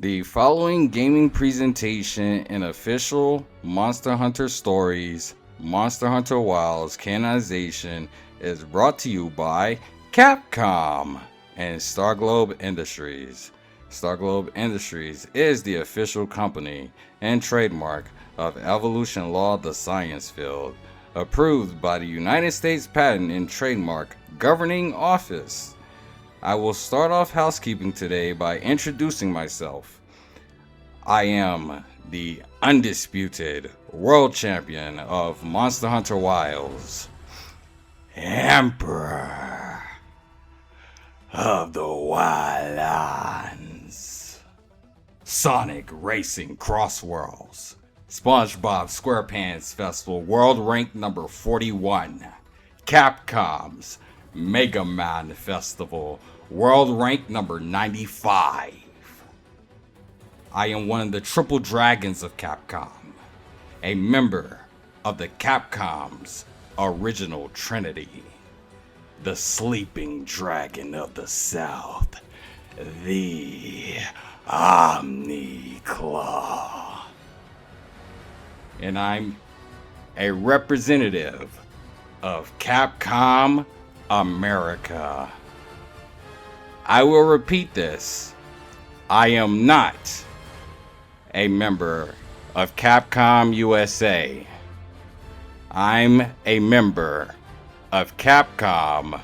The following gaming presentation and official Monster Hunter Stories, Monster Hunter Wilds Canonization is brought to you by Capcom and Star Globe Industries. Star Globe Industries is the official company and trademark of Evolution Law, the science field, approved by the United States Patent and Trademark Governing Office. I will start off housekeeping today by introducing myself. I am the undisputed world champion of Monster Hunter Wilds, Emperor of the Wildlands, Sonic Racing Cross Worlds, SpongeBob SquarePants Festival World Rank number 41, Capcom's Mega Man Festival World Rank number 95. I am one of the Triple Dragons of Capcom, a member of the Capcom's original Trinity, the Sleeping Dragon of the South, the Omniclaw. And I'm a representative of Capcom America. I will repeat this. I am not a member of Capcom USA. I'm a member of Capcom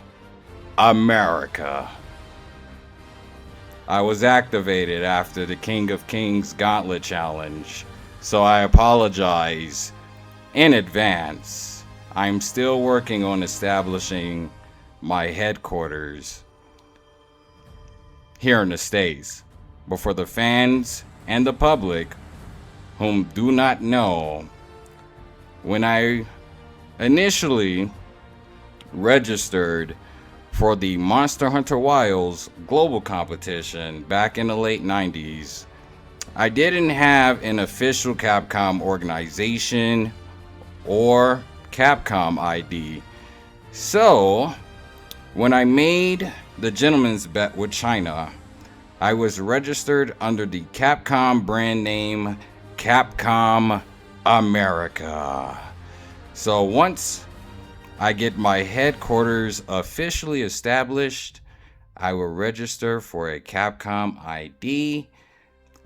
America. I was activated after the King of Kings Gauntlet Challenge, so I apologize in advance. I'm still working on establishing my headquarters here in the States. But for the fans and the public whom do not know, when I initially registered for the Monster Hunter Wilds global competition back in the late 90s, I didn't have an official Capcom organization or Capcom ID. So when I made the gentleman's bet with China, I was registered under the Capcom brand name Capcom America. So once I get my headquarters officially established, I will register for a Capcom ID.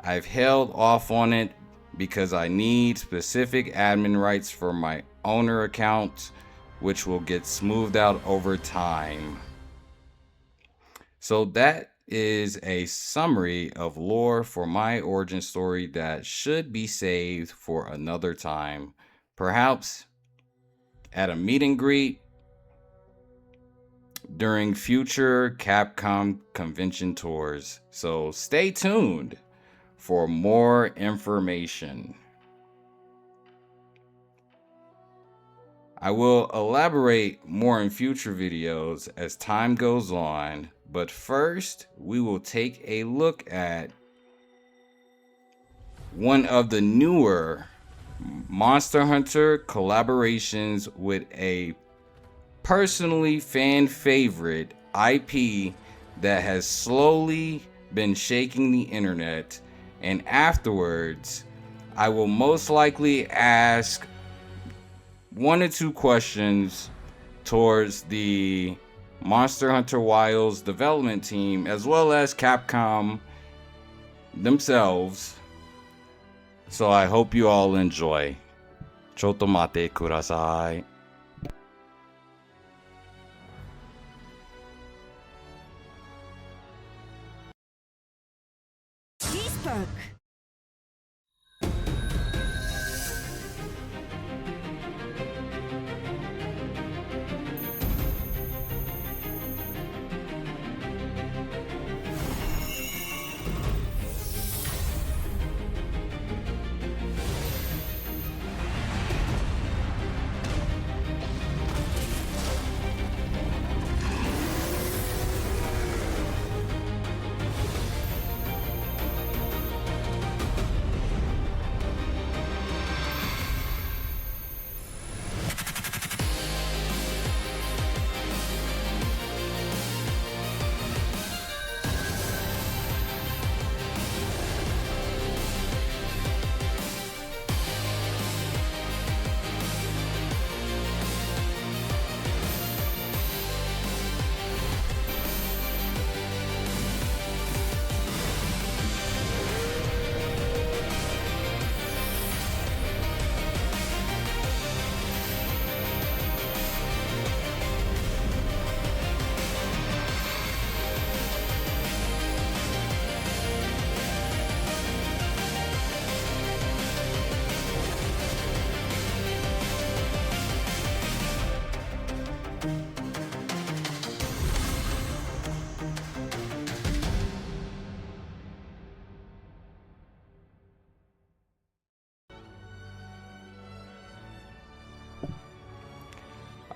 I've held off on it because I need specific admin rights for my owner account, which will get smoothed out over time. So that is a summary of lore for my origin story that should be saved for another time, perhaps at a meet and greet during future Capcom convention tours. So stay tuned for more information. I will elaborate more in future videos as time goes on, but first we will take a look at one of the newer Monster Hunter collaborations with a personally fan favorite IP that has slowly been shaking the internet, and afterwards I will most likely ask one or two questions towards the Monster Hunter Wilds development team as well as Capcom themselves. So I hope you all enjoy. Chotto mate kudasai. Cheeseburg.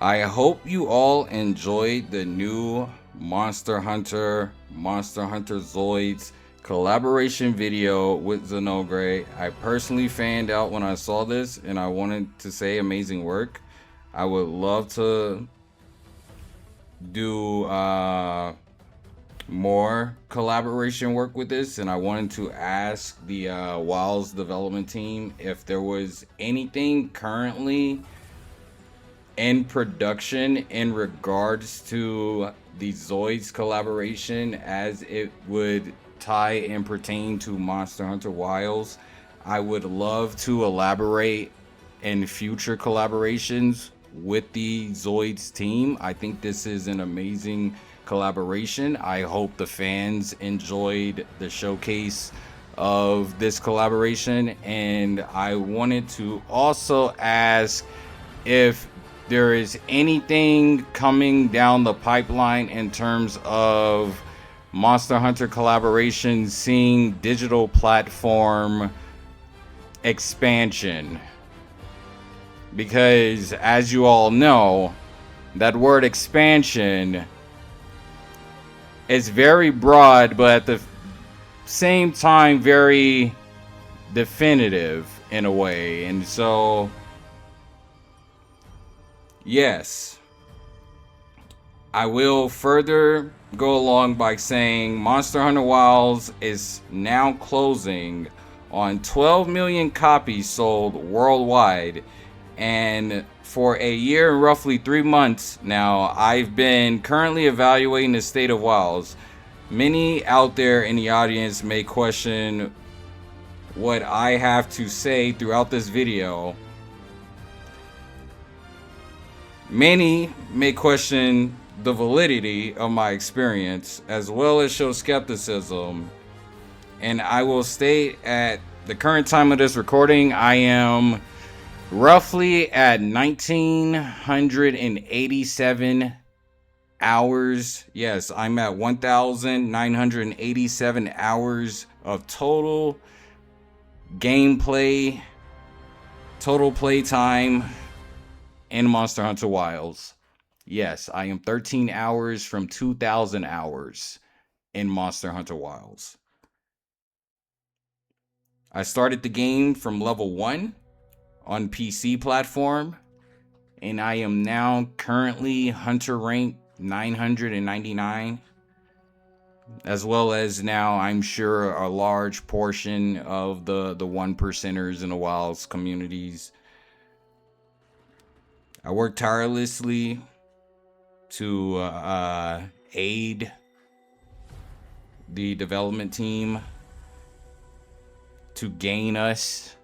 I hope you all enjoyed the new Monster Hunter Zoids collaboration video with Xenogray. I personally fanned out when I saw this, and I wanted to say amazing work. I would love to do more collaboration work with this, and I wanted to ask the Wilds development team if there was anything currently in production in regards to the Zoids collaboration as it would tie and pertain to Monster Hunter Wilds. I would love to elaborate in future collaborations with the Zoids team. I think this is an amazing collaboration. I hope the fans enjoyed the showcase of this collaboration, and I wanted to also ask if there is anything coming down the pipeline in terms of Monster Hunter collaboration seeing digital platform expansion, because as you all know, that word expansion is very broad, but at the same time very definitive in a way. And so yes, I will further go along by saying Monster Hunter Wilds is now closing on 12 million copies sold worldwide, and for a year and roughly 3 months now, I've been currently evaluating the state of Wilds. Many out there in the audience may question what I have to say throughout this video. Many may question the validity of my experience, as well as show skepticism. And I will state at the current time of this recording, I am roughly at 1,987 hours. Yes, I'm at 1,987 hours of total gameplay, total playtime in Monster Hunter Wilds. Yes, I am 13 hours from 2,000 hours in Monster Hunter Wilds. I started the game from level 1 on PC platform, and I am now currently Hunter rank 999, as well as now I'm sure a large portion of the 1%ers in the Wilds communities. I work tirelessly to aid the development team to gain us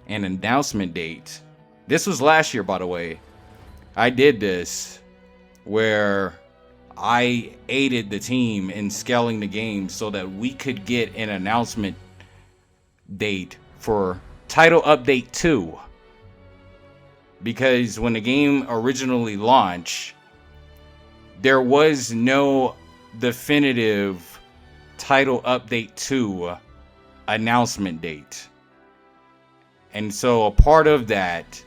an announcement date. This was last year, by the way. I did this where I aided the team in scaling the game so that we could get an announcement date for Title Update 2. Because when the game originally launched, there was no definitive Title Update 2 announcement date. And so a part of that,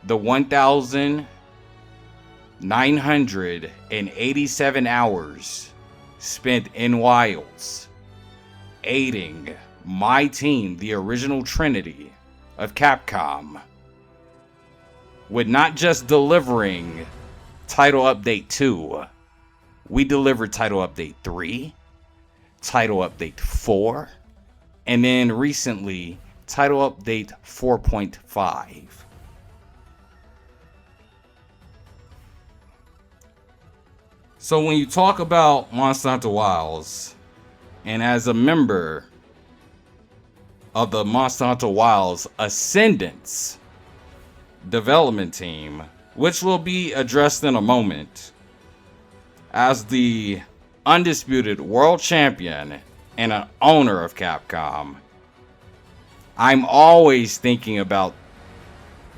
the 1,987 hours spent in Wilds aiding my team, the original Trinity of Capcom, with not just delivering Title Update 2, we delivered Title Update 3, Title Update 4, and then recently Title Update 4.5. So when you talk about Monster Hunter Wilds, and as a member of the Monster Hunter Wilds Ascendance development team, which will be addressed in a moment, as the undisputed world champion and an owner of Capcom, I'm always thinking about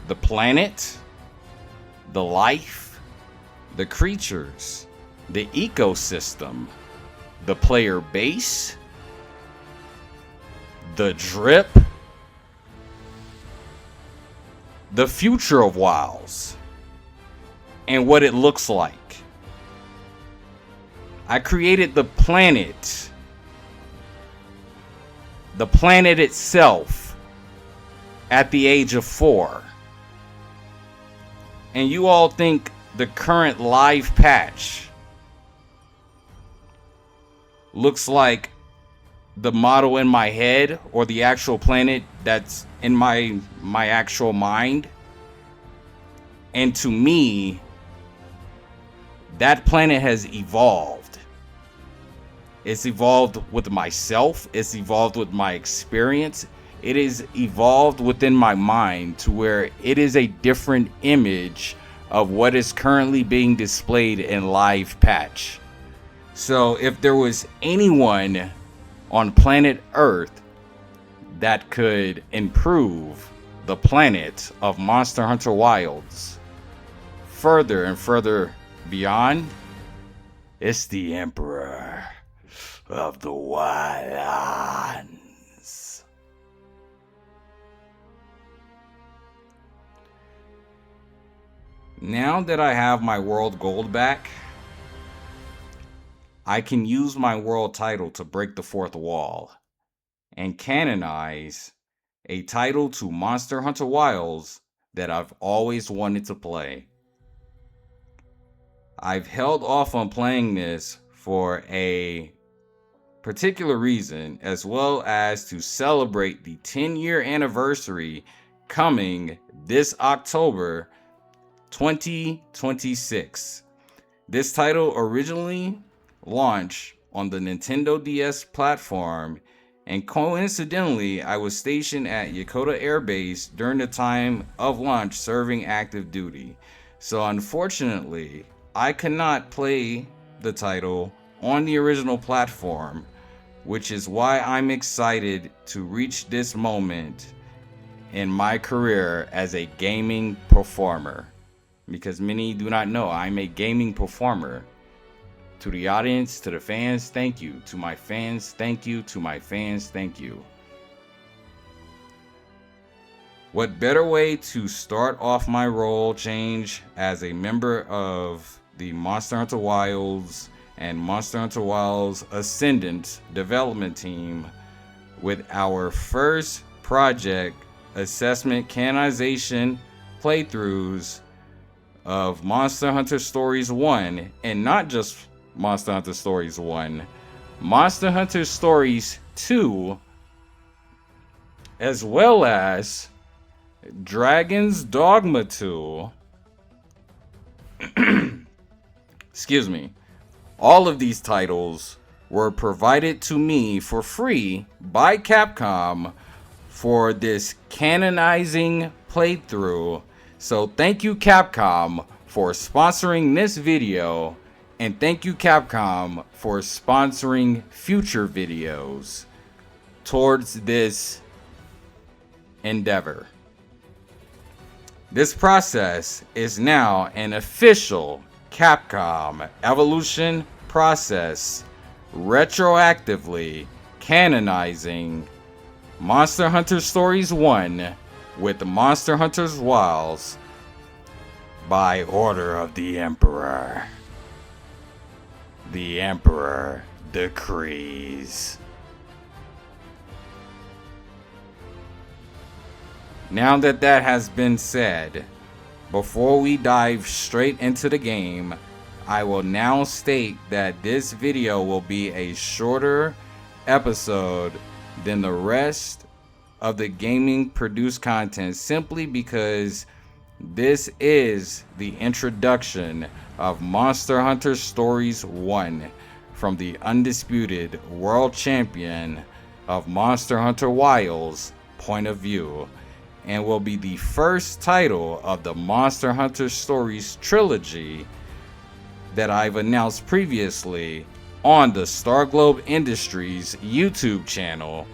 the planet, the life, the creatures, the ecosystem, the player base, the drip, the future of Wilds, and what it looks like. I created the planet itself at the age of 4. And you all think the current live patch looks like the model in my head or the actual planet that's in my actual mind. And to me, that planet has evolved. It's evolved with myself. It's evolved with my experience. It is evolved within my mind to where it is a different image of what is currently being displayed in live patch. So if there was anyone on planet Earth that could improve the planet of Monster Hunter Wilds further and further beyond, it's the Emperor of the Wildlands. Now that I have my world gold back, I can use my world title to break the fourth wall and canonize a title to Monster Hunter Wilds that I've always wanted to play. I've held off on playing this for a particular reason, as well as to celebrate the 10-year anniversary coming this October 2026. This title originally launched on the Nintendo DS platform, and coincidentally I was stationed at Yokota Air Base during the time of launch serving active duty. So unfortunately, I could not play the title on the original platform, which is why I'm excited to reach this moment in my career as a gaming performer. Because many do not know, I'm a gaming performer. To the audience, to the fans, thank you. To my fans, thank you. To my fans, thank you. What better way to start off my role change as a member of the Monster Hunter Wilds and Monster Hunter Wilds Ascendance development team with our first project assessment canonization playthroughs of Monster Hunter Stories 1, and not just Monster Hunter Stories 1, Monster Hunter Stories 2, as well as Dragon's Dogma 2. Excuse me. All of these titles were provided to me for free by Capcom for this canonizing playthrough. So thank you, Capcom, for sponsoring this video, and thank you, Capcom, for sponsoring future videos towards this endeavor. This process is now an official Capcom evolution process, retroactively canonizing Monster Hunter Stories 1 with Monster Hunter Wilds by order of the Emperor. The Emperor decrees. Now that that has been said, before we dive straight into the game, I will now state that this video will be a shorter episode than the rest of the gaming produced content, simply because this is the introduction of Monster Hunter Stories 1 from the undisputed world champion of Monster Hunter Wilds point of view, and will be the first title of the Monster Hunter Stories trilogy that I've announced previously on the Star Globe Industries YouTube channel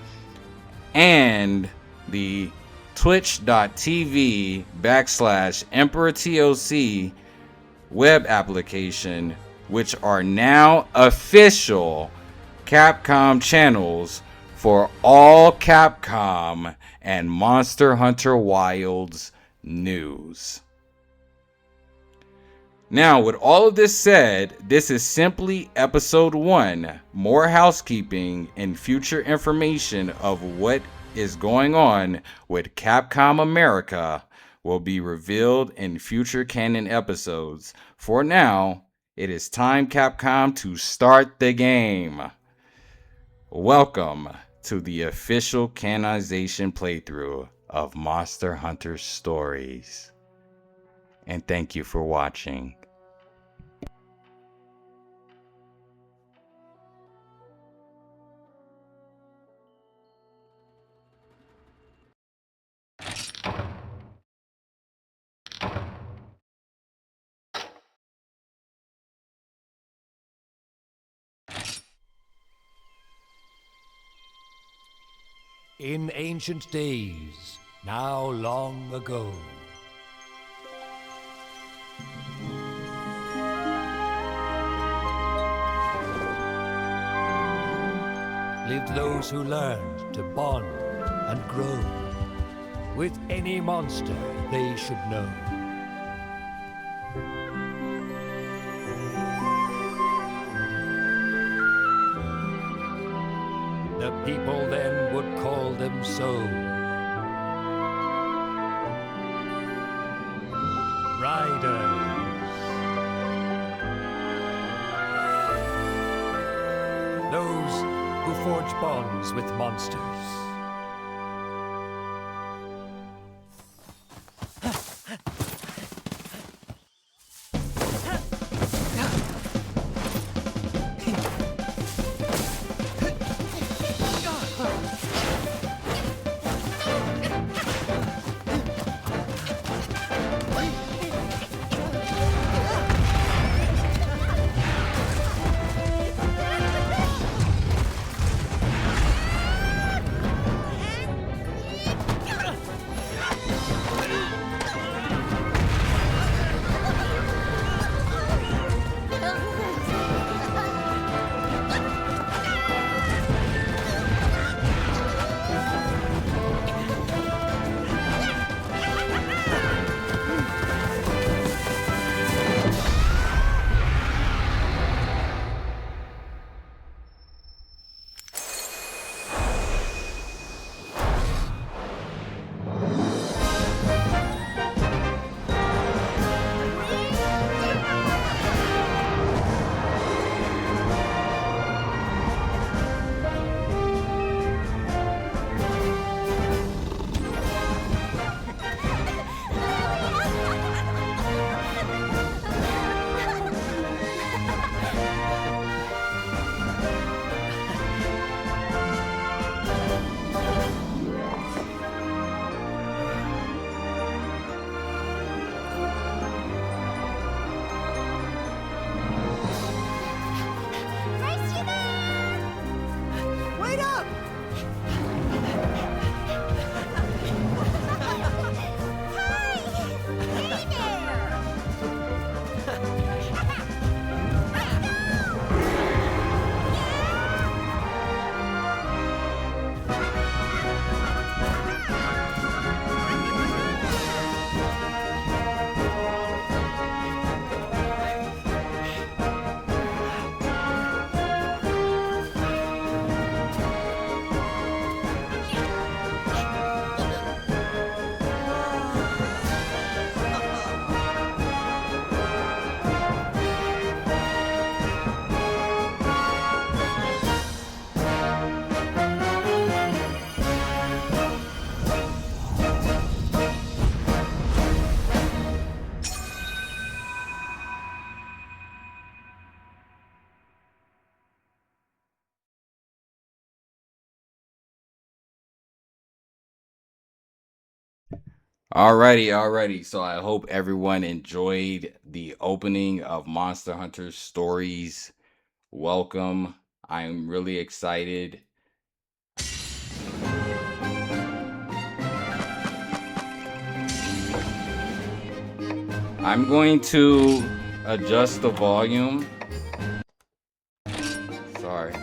and the twitch.tv/EmperorTOC web application, which are now official Capcom channels for all Capcom and Monster Hunter Wilds news. Now, with all of this said, this is simply episode 1. More housekeeping and future information of what is going on with Capcom America will be revealed in future canon episodes. For now, it is time, Capcom, to start the game. Welcome to the official Canonization playthrough of Monster Hunter Stories. And thank you for watching. In ancient days, now long ago, lived those who learned to bond and grow with any monster they should know. The people then would call them so. Riders. Those who forge bonds with monsters. Alrighty. So I hope everyone enjoyed the opening of Monster Hunter Stories. Welcome. I'm really excited. I'm going to adjust the volume. Sorry.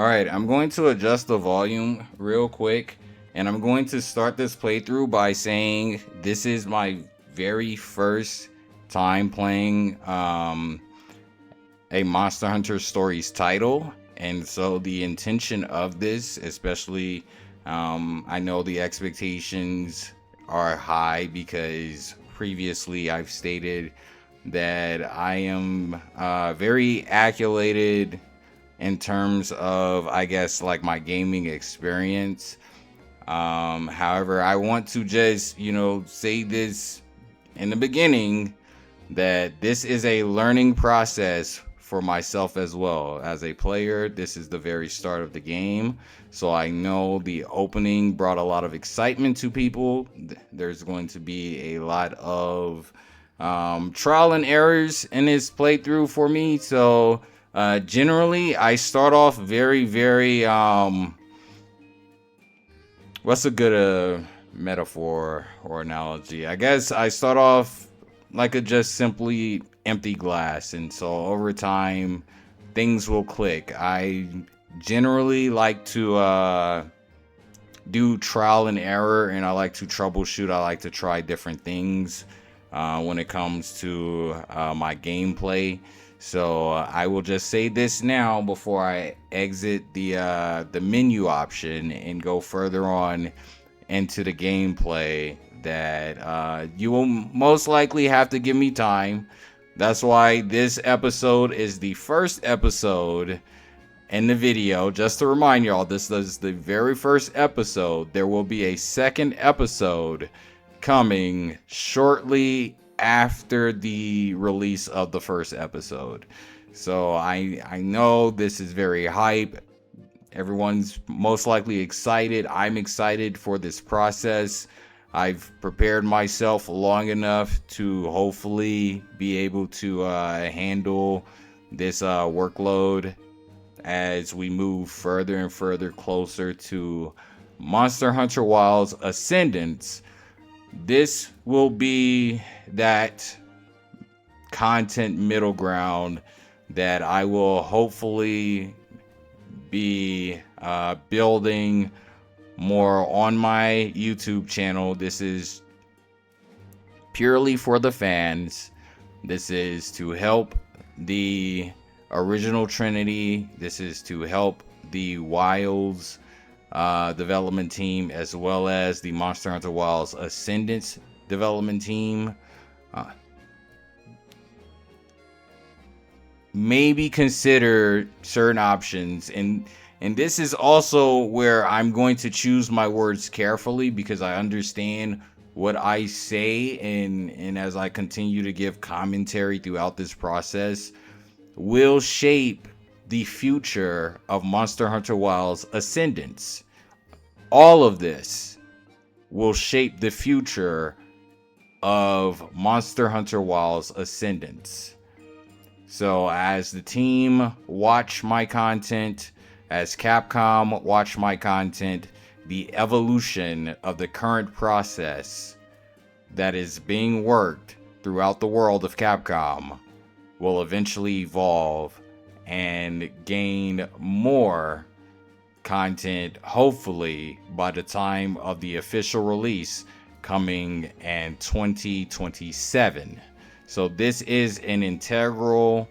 Alright, I'm going to adjust the volume real quick, and I'm going to start this playthrough by saying this is my very first time playing a Monster Hunter Stories title, and so the intention of this, especially I know the expectations are high because previously I've stated that I am very accoladed in terms of, I guess, like my gaming experience. However, I want to just, say this in the beginning that this is a learning process for myself as well. As a player, this is the very start of the game. So I know the opening brought a lot of excitement to people. There's going to be a lot of trial and errors in this playthrough for me. So generally, I start off very, very, what's a good metaphor or analogy? I guess I start off like a just simply empty glass, and so over time, things will click. I generally like to do trial and error, and I like to troubleshoot. I like to try different things when it comes to my gameplay. So I will just say this now before I exit the menu option and go further on into the gameplay that you will most likely have to give me time. That's why this episode is the first episode in the video. Just to remind y'all, this is the very first episode. There will be a second episode coming shortly after the release of the first episode. So I know this is very hype. Everyone's most likely excited. I'm excited for this process. I've prepared myself long enough to hopefully be able to handle this workload as we move further and further closer to Monster Hunter Wilds Ascendance. This will be that content middle ground that I will hopefully be building more on my YouTube channel. This is purely for the fans. This is to help the original Trinity. This is to help the Wilds development team, as well as the Monster Hunter Wilds Ascendance development team. Maybe consider certain options, and this is also where I'm going to choose my words carefully, because I understand what I say, and as I continue to give commentary throughout this process, will shape the future of Monster Hunter Wilds Ascendance. All of this will shape the future of Monster Hunter Wilds Ascendance. So as the team watch my content, as Capcom watch my content, the evolution of the current process that is being worked throughout the world of Capcom will eventually evolve and gain more content, hopefully by the time of the official release coming in 2027. So this is an integral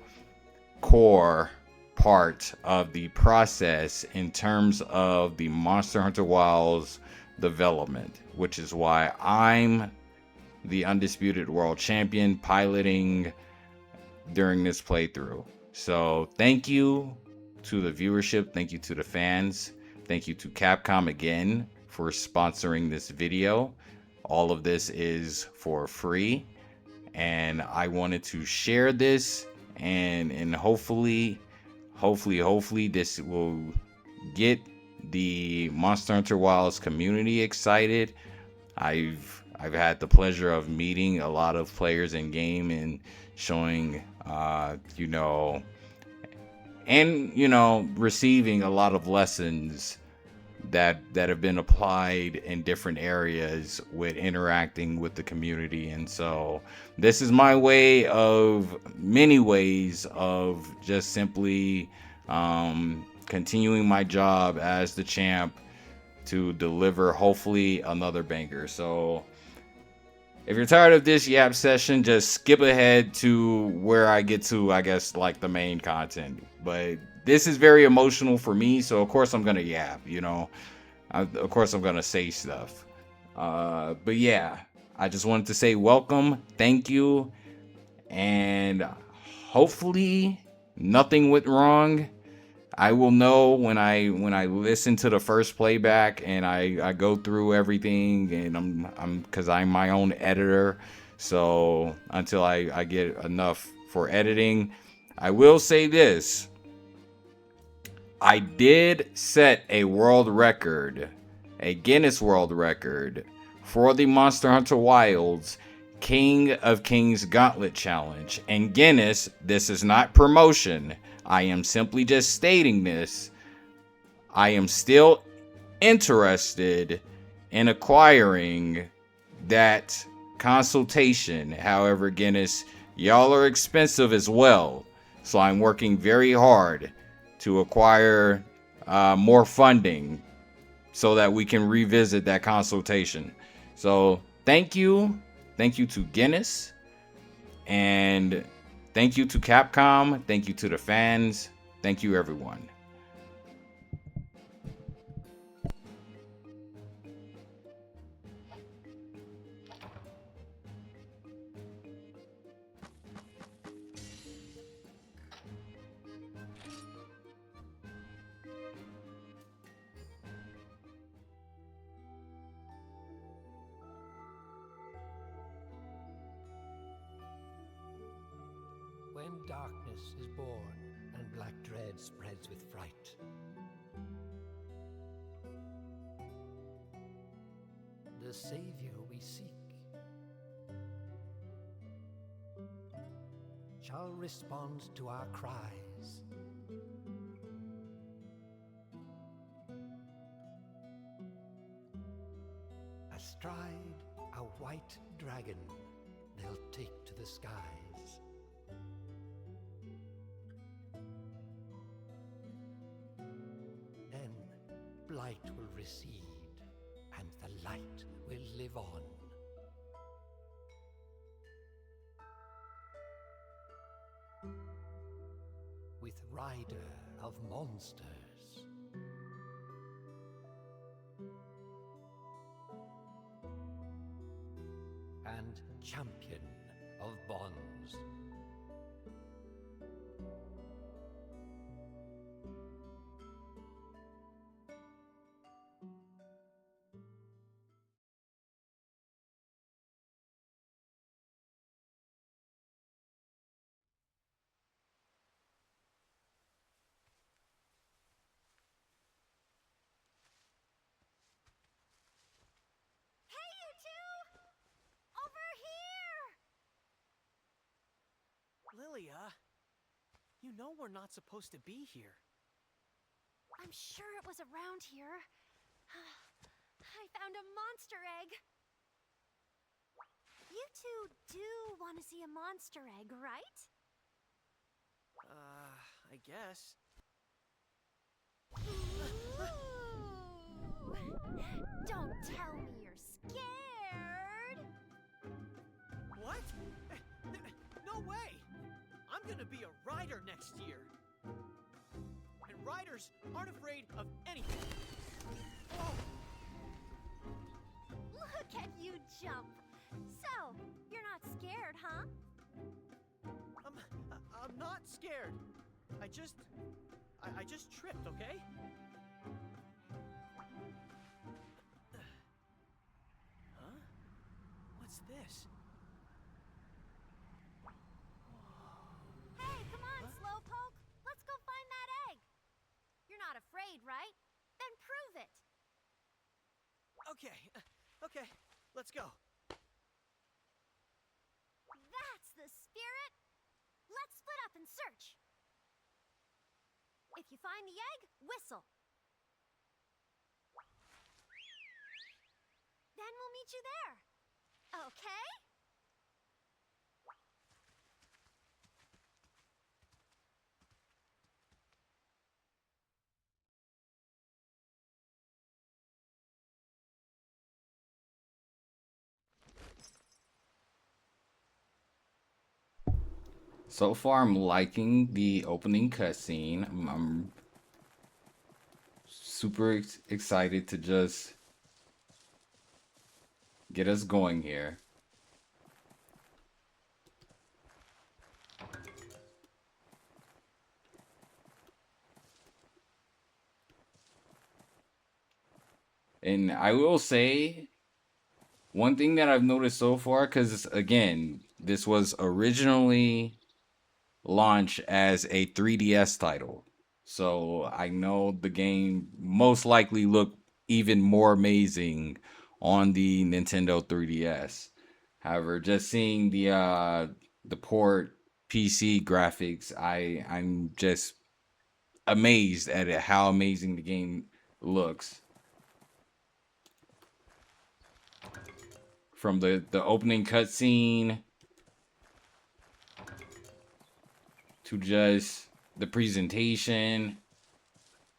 core part of the process in terms of the Monster Hunter Wilds development, which is why I'm the undisputed world champion piloting during this playthrough. So thank you to the viewership, thank you to the fans, thank you to Capcom again for sponsoring this video. All of this is for free, and I wanted to share this, and hopefully this will get the Monster Hunter Wilds community excited. I've had the pleasure of meeting a lot of players in game and showing receiving a lot of lessons that have been applied in different areas with interacting with the community. And so this is my way of many ways of just simply continuing my job as the champ to deliver hopefully another banger. So if you're tired of this yap session, just skip ahead to where I get to, I guess, like the main content. But this is very emotional for me, so of course I'm gonna yap, you know. Of course I'm gonna say stuff. But yeah, I just wanted to say welcome, thank you, and hopefully nothing went wrong. I will know when I listen to the first playback and I go through everything, and I'm because I'm my own editor. So until I get enough for editing, I will say this. I did set a world record, a Guinness World Record, for the Monster Hunter Wilds King of Kings Gauntlet Challenge. And Guinness, this is not promotion. I am simply just stating this. I am still interested in acquiring that consultation. However, Guinness, y'all are expensive as well. So I'm working very hard to acquire more funding so that we can revisit that consultation. So thank you. Thank you to Guinness. And thank you to Capcom. Thank you to the fans. Thank you, everyone. When darkness is born and black dread spreads with fright, the Savior we seek shall respond to our cries. Astride a white dragon they'll take to the skies. Blight will recede, and the light will live on. With Rider of Monsters, and Champion of Bonds. Lilia, you know we're not supposed to be here. I'm sure it was around here. I found a monster egg. You two do want to see a monster egg, right? I guess. Don't tell me you're scared. What? No way! I'm gonna be a rider next year. And riders aren't afraid of anything. Oh. Look at you jump. So, you're not scared, huh? I'm not scared. I just tripped, okay? Huh? What's this? Hey, come on, Slowpoke. Let's go find that egg. You're not afraid, right? Then prove it. Okay, let's go. That's the spirit. Let's split up and search. If you find the egg, whistle. Then we'll meet you there. Okay? So far, I'm liking the opening cutscene. I'm super excited to just get us going here. And I will say, one thing that I've noticed so far, because again, this was originally launched as a 3DS title. So I know the game most likely looked even more amazing on the Nintendo 3DS. However, just seeing the port PC graphics, I'm just amazed at it, how amazing the game looks. From the opening cutscene to just the presentation.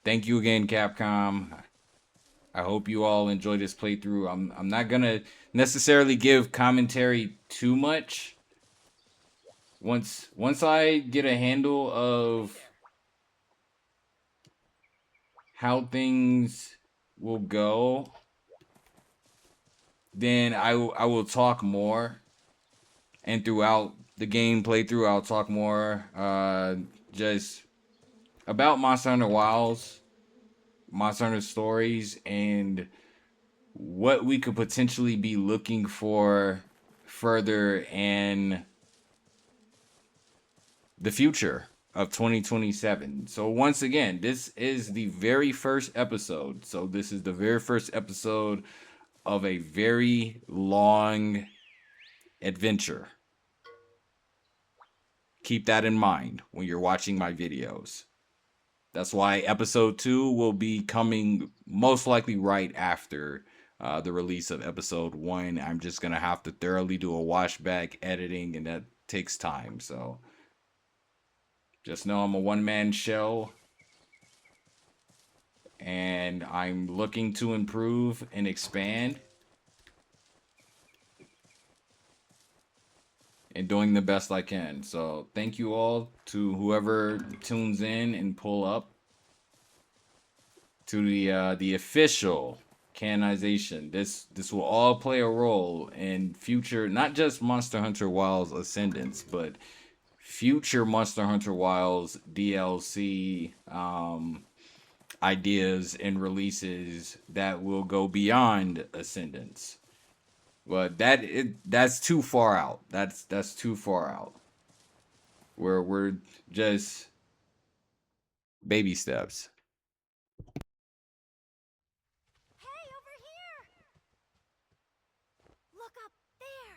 Thank you again, Capcom. I hope you all enjoy this playthrough. I'm not gonna necessarily give commentary too much. Once I get a handle of how things will go, then I will talk more. And throughout the game playthrough, I'll talk more just about Monster Hunter Wilds, Monster Hunter stories, and what we could potentially be looking for further in the future of 2027. So once again, this is the very first episode. So this is the very first episode of a very long adventure. Keep that in mind when you're watching my videos. That's why episode 2 will be coming most likely right after the release of episode 1. I'm just going to have to thoroughly do a washback editing, and that takes time. So just know I'm a one-man show, and I'm looking to improve and expand, and doing the best I can. So thank you all to whoever tunes in and pull up to the official Canonization. This will all play a role in future, not just Monster Hunter Wilds Ascendance, but future Monster Hunter Wilds DLC ideas and releases that will go beyond Ascendance. But that's too far out. That's too far out. We're just baby steps. Hey, over here! Look up there!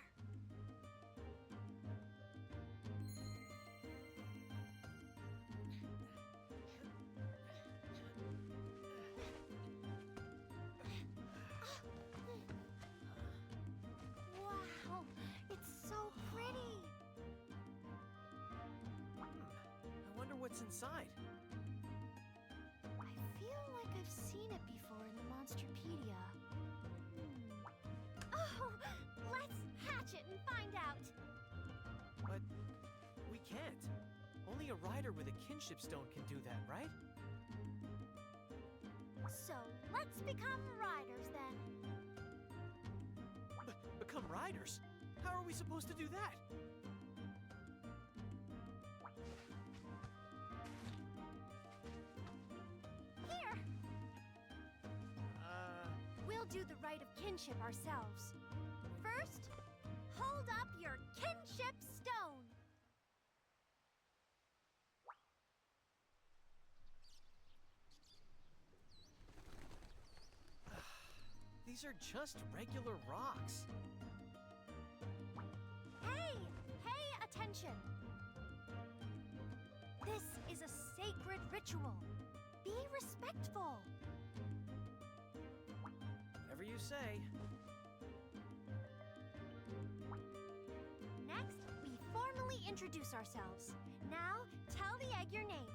Wow, it's so pretty! I wonder what's inside. I feel like I've seen it before in the Monsterpedia. Oh, let's hatch it and find out! But we can't. Only a rider with a kinship stone can do that, right? So, let's become riders then. Become riders? How are we supposed to do that? Here! We'll do the rite of kinship ourselves. First, hold up your kinship stone. These are just regular rocks. Hey! Pay attention! This is a sacred ritual. Be respectful. Whatever you say. Next, we formally introduce ourselves. Now, tell the egg your name.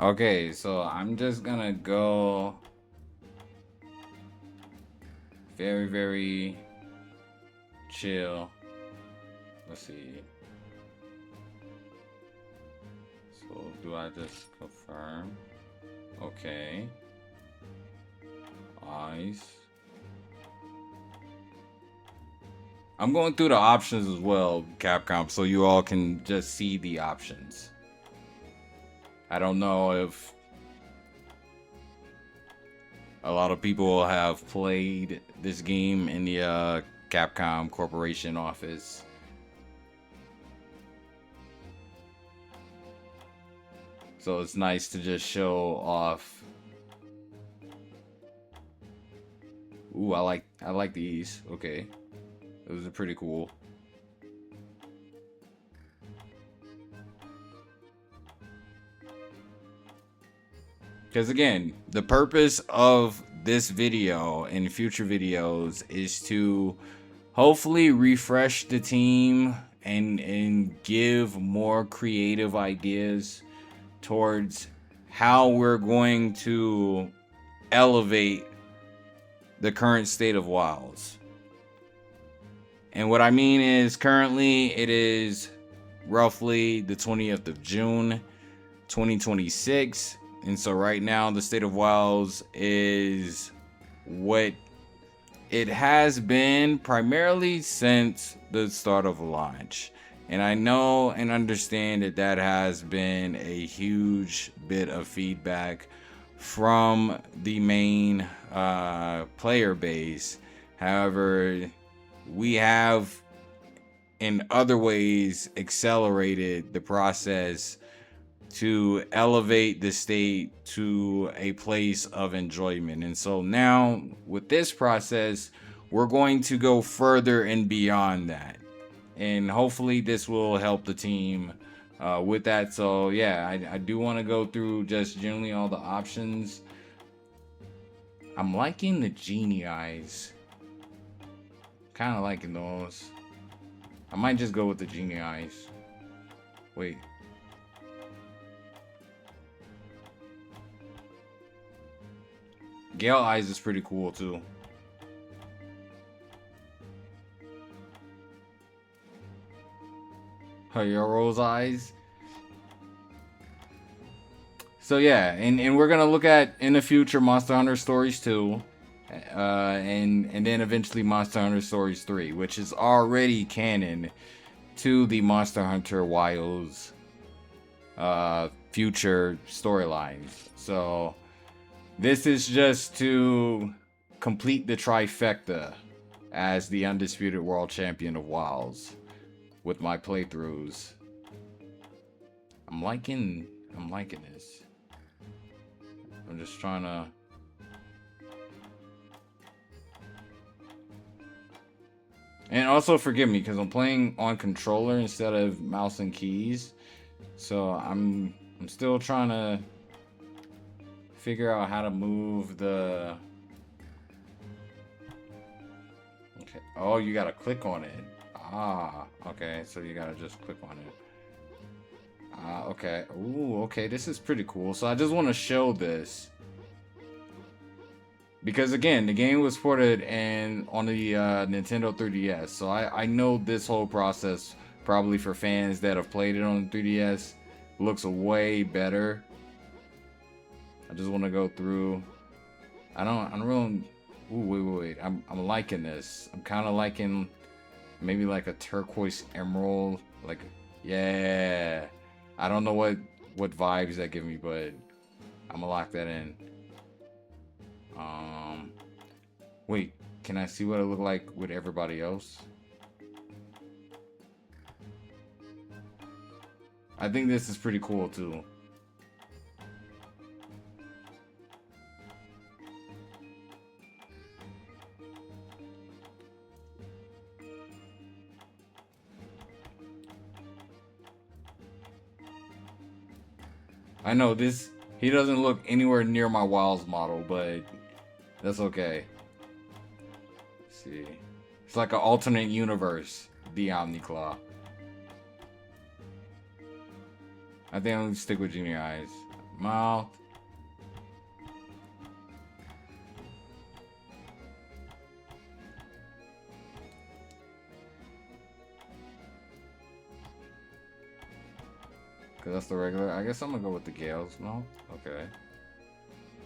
Okay, so I'm just gonna go very, very chill. Let's see. So do I just confirm? Okay. Eyes. I'm going through the options as well, Capcom, so you all can just see the options. I don't know if a lot of people have played this game in the Capcom Corporation office. So it's nice to just show off. Ooh, I like these. Okay. Those are pretty cool. Because again, the purpose of this video and future videos is to hopefully refresh the team and give more creative ideas towards how we're going to elevate the current state of Wilds. And what I mean is currently it is roughly the 20th of June, 2026. And so right now the state of Wilds is what it has been primarily since the start of launch. And I know and understand that that has been a huge bit of feedback from the main player base. However, we have in other ways accelerated the process to elevate the state to a place of enjoyment. And so now with this process, we're going to go further and beyond that. And hopefully this will help the team with that. So yeah, I do want to go through just generally all the options. I'm liking the genie eyes. Kind of liking those. I might just go with the genie eyes. Wait. Gale eyes is pretty cool too. Hayaro's eyes. So yeah, and we're gonna look at in the future Monster Hunter Stories 2. And then eventually Monster Hunter Stories 3, which is already canon to the Monster Hunter Wilds future storylines. So this is just to complete the trifecta as the undisputed world champion of Wilds with my playthroughs. I'm liking this. I'm just trying to and also forgive me because I'm playing on controller instead of mouse and keys. So I'm still trying to figure out how to move the okay. Oh, you gotta click on it. Ah, okay, so you gotta just click on it. Okay. Ooh, okay, this is pretty cool. So I just want to show this. Because again, the game was ported and on the Nintendo 3DS. So I know this whole process, probably for fans that have played it on the 3DS, looks way better. I just want to go through. I don't really. Ooh, wait. I'm liking this. I'm kind of liking maybe like a turquoise emerald. Like, yeah. I don't know what vibes that give me, but I'm gonna lock that in. Wait, can I see what it looked like with everybody else? I think this is pretty cool too. I know this, he doesn't look anywhere near my Wilds model, but that's okay. Let's see. It's like an alternate universe, the Omniclaw. I think I'm gonna stick with Genie Eyes. mouth. Cause that's the regular. I guess I'm gonna go with the Gale's mouth. Okay.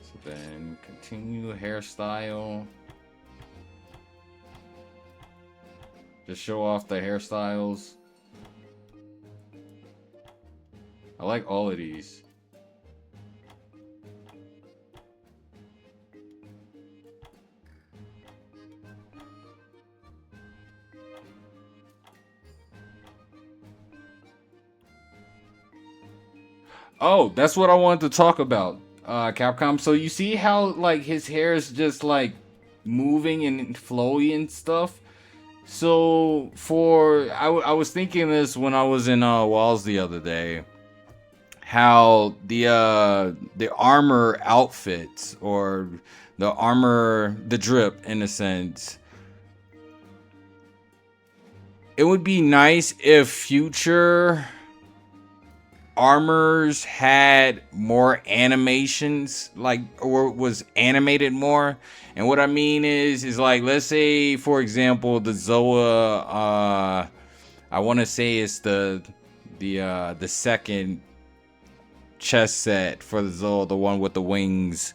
So then continue hairstyle. Just show off the hairstyles. I like all of these. Oh, that's what I wanted to talk about, Capcom. So you see how like his hair is just like moving and flowy and stuff? So I was thinking this when I was in Walls the other day. How the armor outfits, or the drip in a sense, it would be nice if future armors had more animations, like, or was animated more. And what I mean is like, let's say for example the Zoa, I want to say it's the second chest set for the Zoa, the one with the wings.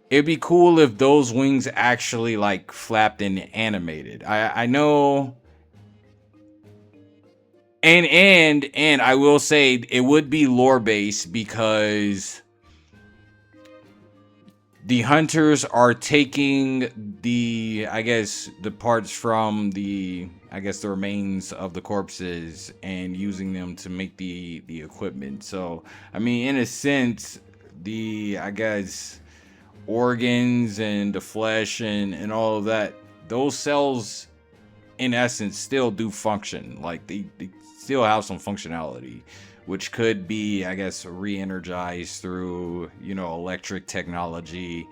It'd be cool if those wings actually like flapped and animated. I know. And I will say it would be lore based, because the hunters are taking the parts from the remains of the corpses and using them to make the equipment. So I mean, in a sense, the organs and the flesh and all of that, those cells in essence still do function. Like they still have some functionality, which could be re-energized through electric technology.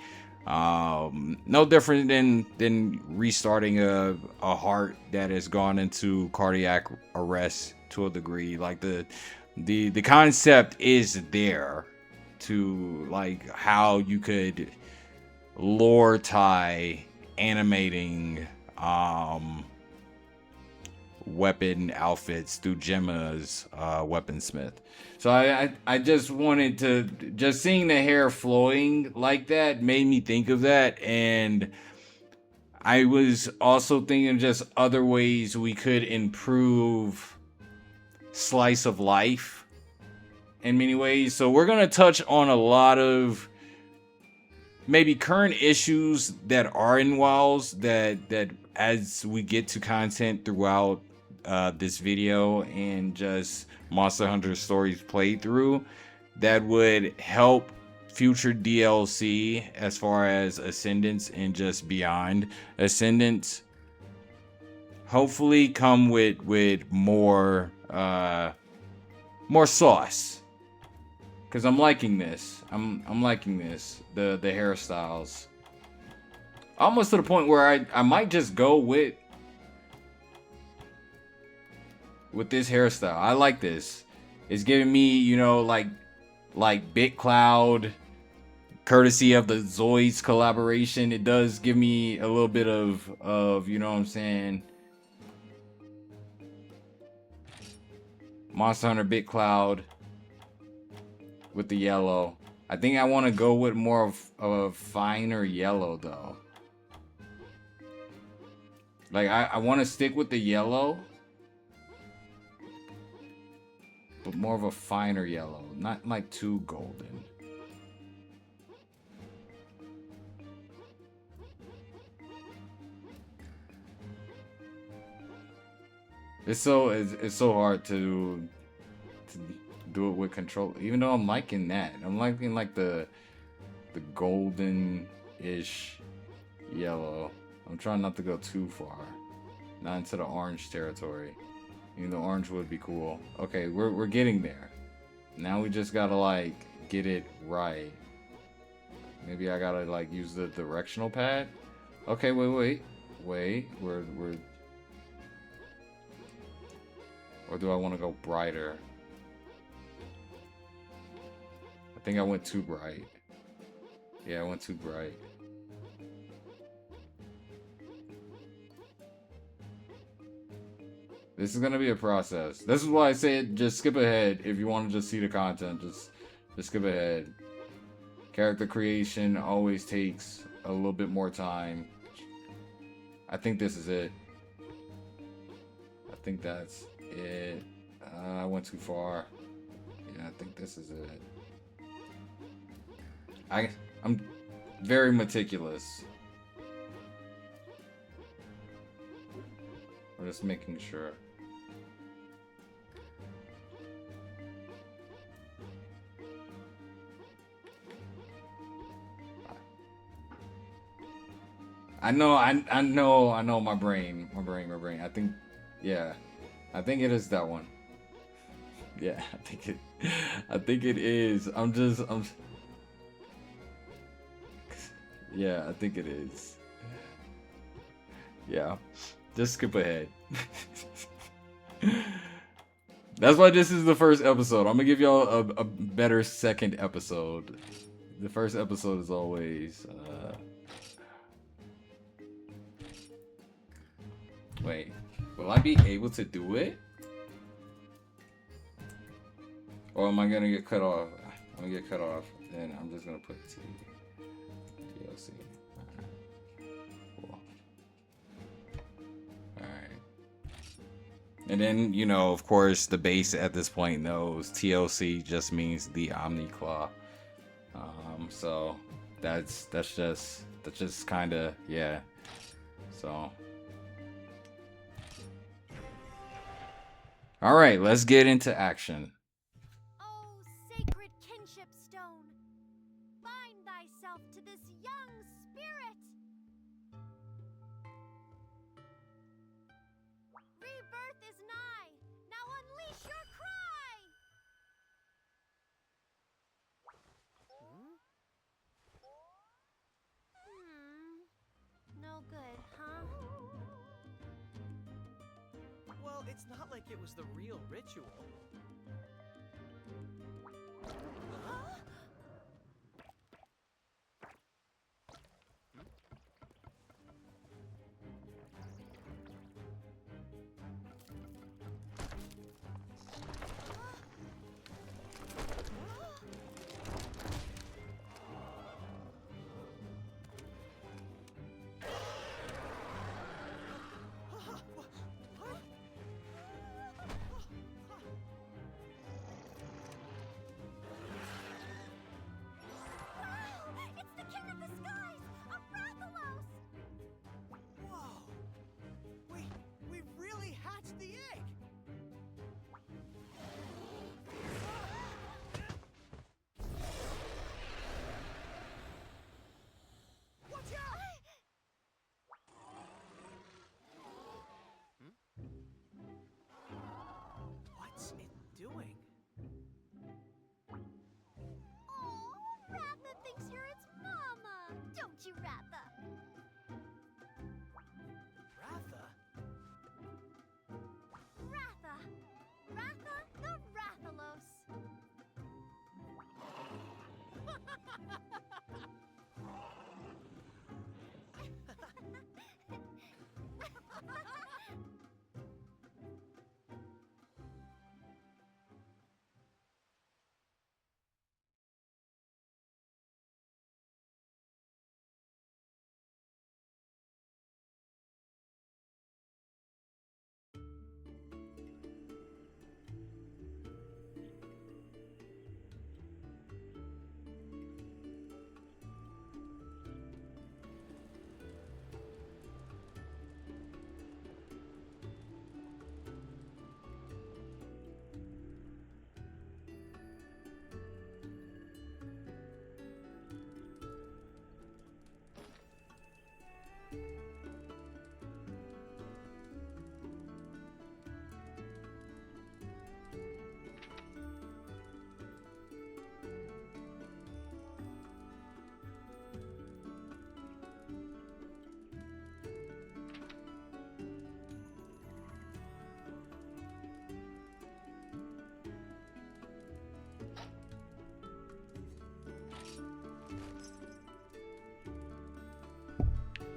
No different than restarting a heart that has gone into cardiac arrest to a degree. Like the concept is there to like how you could lore tie animating weapon outfits through Gemma's weaponsmith. So I just wanted to, just seeing the hair flowing like that made me think of that. And I was also thinking just other ways we could improve slice of life in many ways. So we're going to touch on a lot of maybe current issues that are in WoWs that as we get to content throughout this video and just Monster Hunter Stories playthrough, that would help future DLC as far as Ascendance and just beyond Ascendance. Hopefully come with more sauce, because I'm liking this. I'm liking this. The hairstyles. Almost to the point where I might just go with this hairstyle. I like this. It's giving me, like BitCloud, courtesy of the Zoids collaboration. It does give me a little bit of you know what I'm saying, Monster Hunter BitCloud with the yellow. I think I want to go with more of a finer yellow though. Like I want to stick with the yellow, but more of a finer yellow, not like too golden. It's so hard to do it with control, even though I'm liking that. I'm liking like the golden-ish yellow. I'm trying not to go too far, not into the orange territory. Even though orange would be cool. Okay, we're getting there. Now we just gotta like get it right. Maybe I gotta like use the directional pad. Okay, wait. We're or do I want to go brighter? think I went too bright. Yeah, I went too bright. This is gonna be a process. This is why I say it, just skip ahead if you want to just see the content. Just skip ahead. Character creation always takes a little bit more time. I think this is it. I think that's it. I went too far. Yeah, I think this is it. I'm very meticulous. I'm just making sure. I know my brain. I think, yeah, I think it is that one. Yeah, I think it is. Yeah, I think it is. Yeah, just skip ahead. That's why this is the first episode. I'm gonna give y'all a better second episode. The first episode is always, wait, will I be able to do it? Or am I gonna get cut off? I'm gonna get cut off, then I'm just gonna put TLC. Cool. Alright. And then, you know, of course, the base at this point knows TLC just means the Omni Claw. So that's just kind of, yeah. So. All right, let's get into action. Oh, sacred kinship stone, bind thyself to this young spirit. Rebirth is nigh. Now unleash your cry. No good, huh? Well, it's not like it was the real ritual. Huh?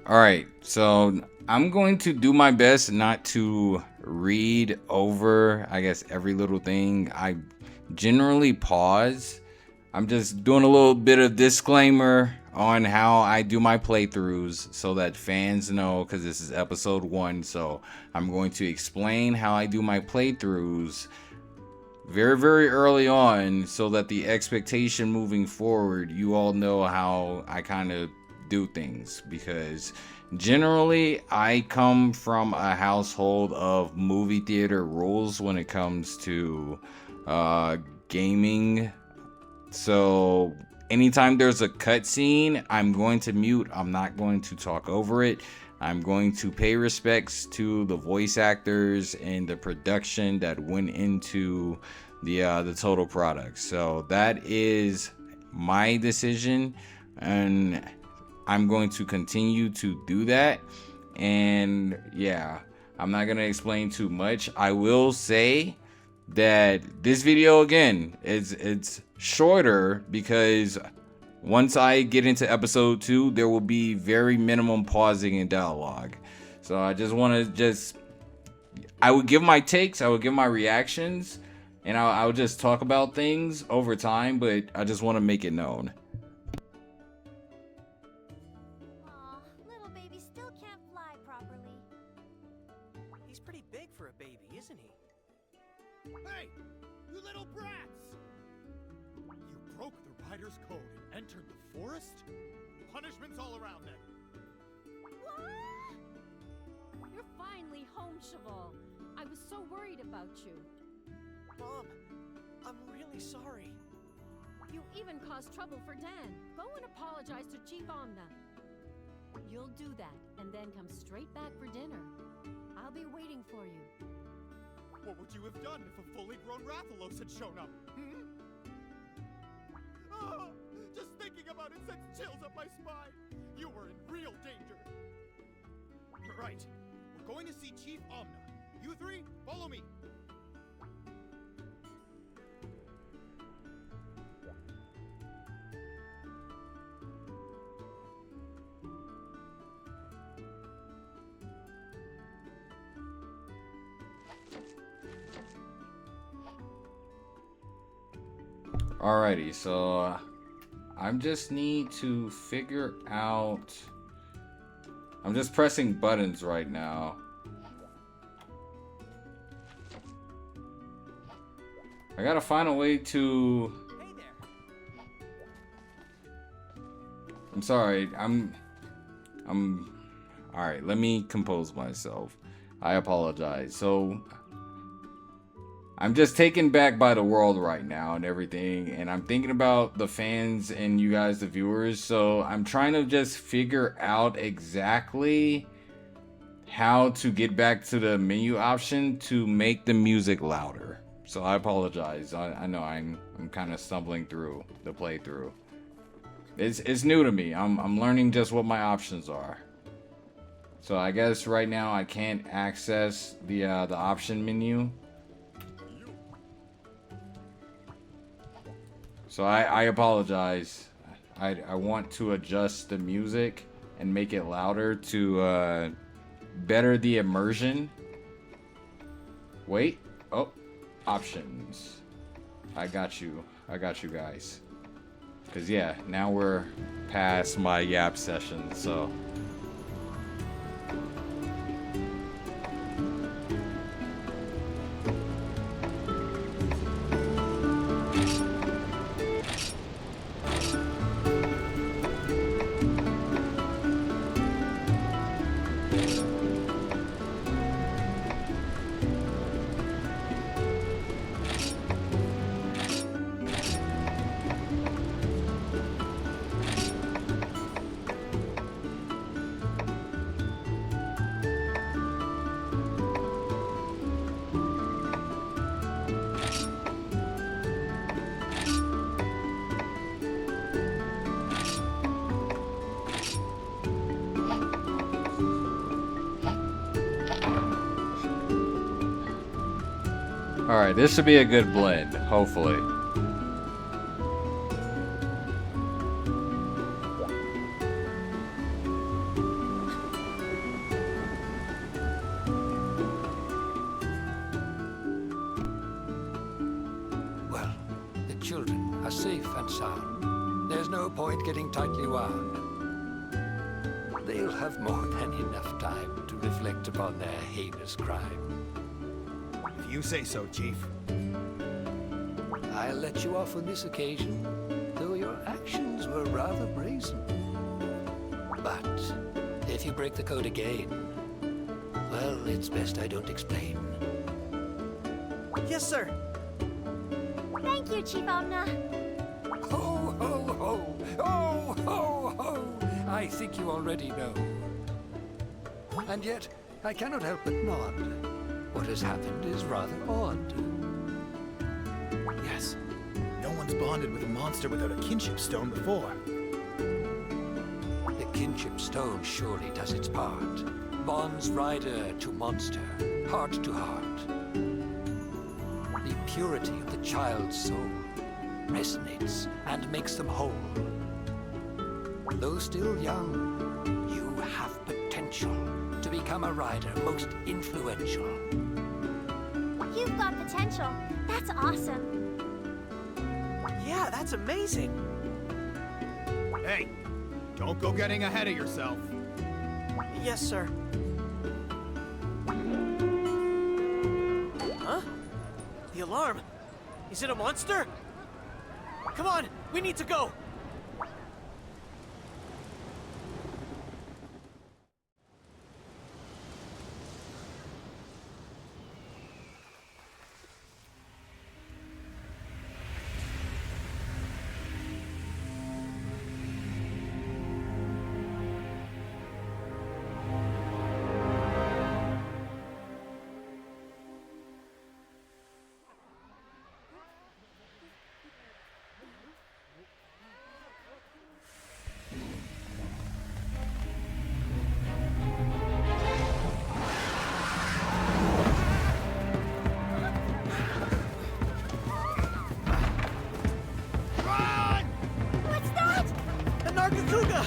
All right, so I'm going to do my best not to read over, I guess, every little thing. I generally pause. I'm just doing a little bit of disclaimer on how I do my playthroughs so that fans know, because this is episode 1, so I'm going to explain how I do my playthroughs very, very early on so that the expectation moving forward, you all know how I kind of do things, because generally I come from a household of movie theater rules when it comes to gaming. So anytime there's a cutscene, I'm going to mute. I'm not going to talk over it. I'm going to pay respects to the voice actors and the production that went into the total product. So that is my decision, and I'm going to continue to do that. And yeah, I'm not going to explain too much. I will say that this video, again, it's shorter because once I get into episode 2, there will be very minimum pausing and dialogue. So I just want to I would give my takes, I would give my reactions, and I would just talk about things over time, but I just want to make it known. Aw, little baby still can't fly properly. He's pretty big for a baby, isn't he? Hey, you little brats! You broke the rider's code and entered the forest? Punishments all around then. What? You're finally home, Cheval. I was so worried about you. Mom, I'm really sorry. You even caused trouble for Dan. Go and apologize to Chief Omna. You'll do that and then come straight back for dinner. I'll be waiting for you. What would you have done if a fully grown Rathalos had shown up? Ah, just thinking about it sends chills up my spine. You were in real danger. Right. We're going to see Chief Omna. You three, follow me. Alrighty, so I just need to figure out. I'm just pressing buttons right now. I gotta find a way to. Hey there. I'm sorry. I'm. Alright, let me compose myself. I apologize. So I'm just taken back by the world right now and everything, and I'm thinking about the fans and you guys, the viewers. So I'm trying to just figure out exactly how to get back to the menu option to make the music louder. So I apologize. I know I'm kind of stumbling through the playthrough. It's new to me. I'm learning just what my options are. So I guess right now I can't access the option menu. So I apologize. I want to adjust the music and make it louder to better the immersion. Wait. Oh, options. I got you guys. Because yeah, now we're past my yap session, so. Alright, this should be a good blend, hopefully. safe and sound. There's no point getting tightly wound. They'll have more than enough time to reflect upon their heinous crime. If you say so, Chief. I'll let you off on this occasion, though your actions were rather brazen. But if you break the code again, well, it's best I don't explain. Yes, sir. Thank you, Chief Omna. Ho, ho, ho! Oh, ho, ho! I think you already know. And yet, I cannot help but nod. What has happened is rather odd. Yes. No one's bonded with a monster without a kinship stone before. The kinship stone surely does its part. Bonds rider to monster, heart to heart. The purity of the child's soul resonates and makes them whole. Though still young, you have potential to become a rider most influential. You've got potential. That's awesome. Yeah, that's amazing. Hey, don't go getting ahead of yourself. Yes, sir. Huh? The alarm. Is it a monster? Come on, we need to go. What's that? A Nargacuga!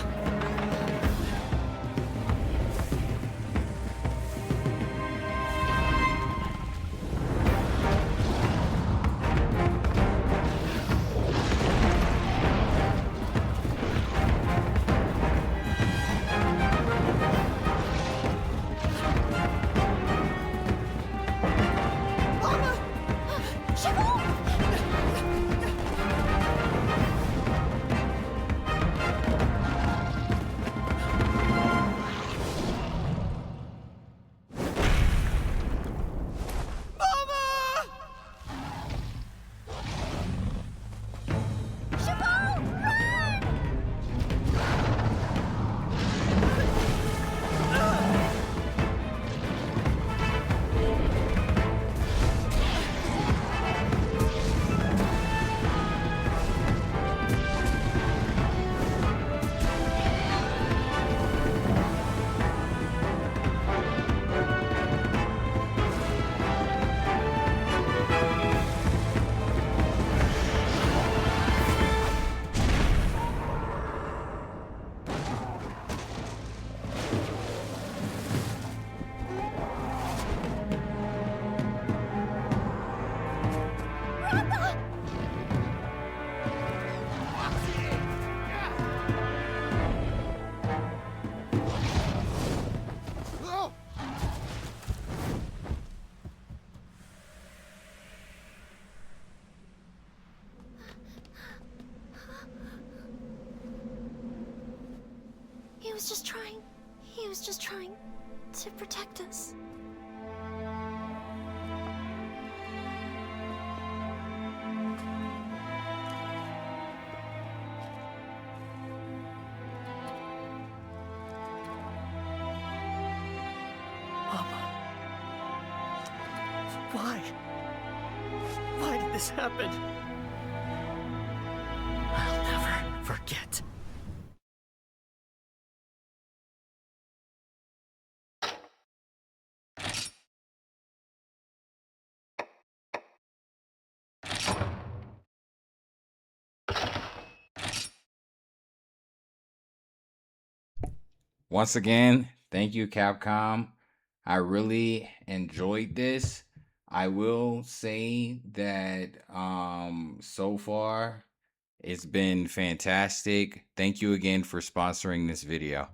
He was just trying to protect us. Mama. Why? Why did this happen? I'll never forget. Once again, thank you, Capcom. I really enjoyed this. I will say that so far It's been fantastic. Thank you again for sponsoring this video.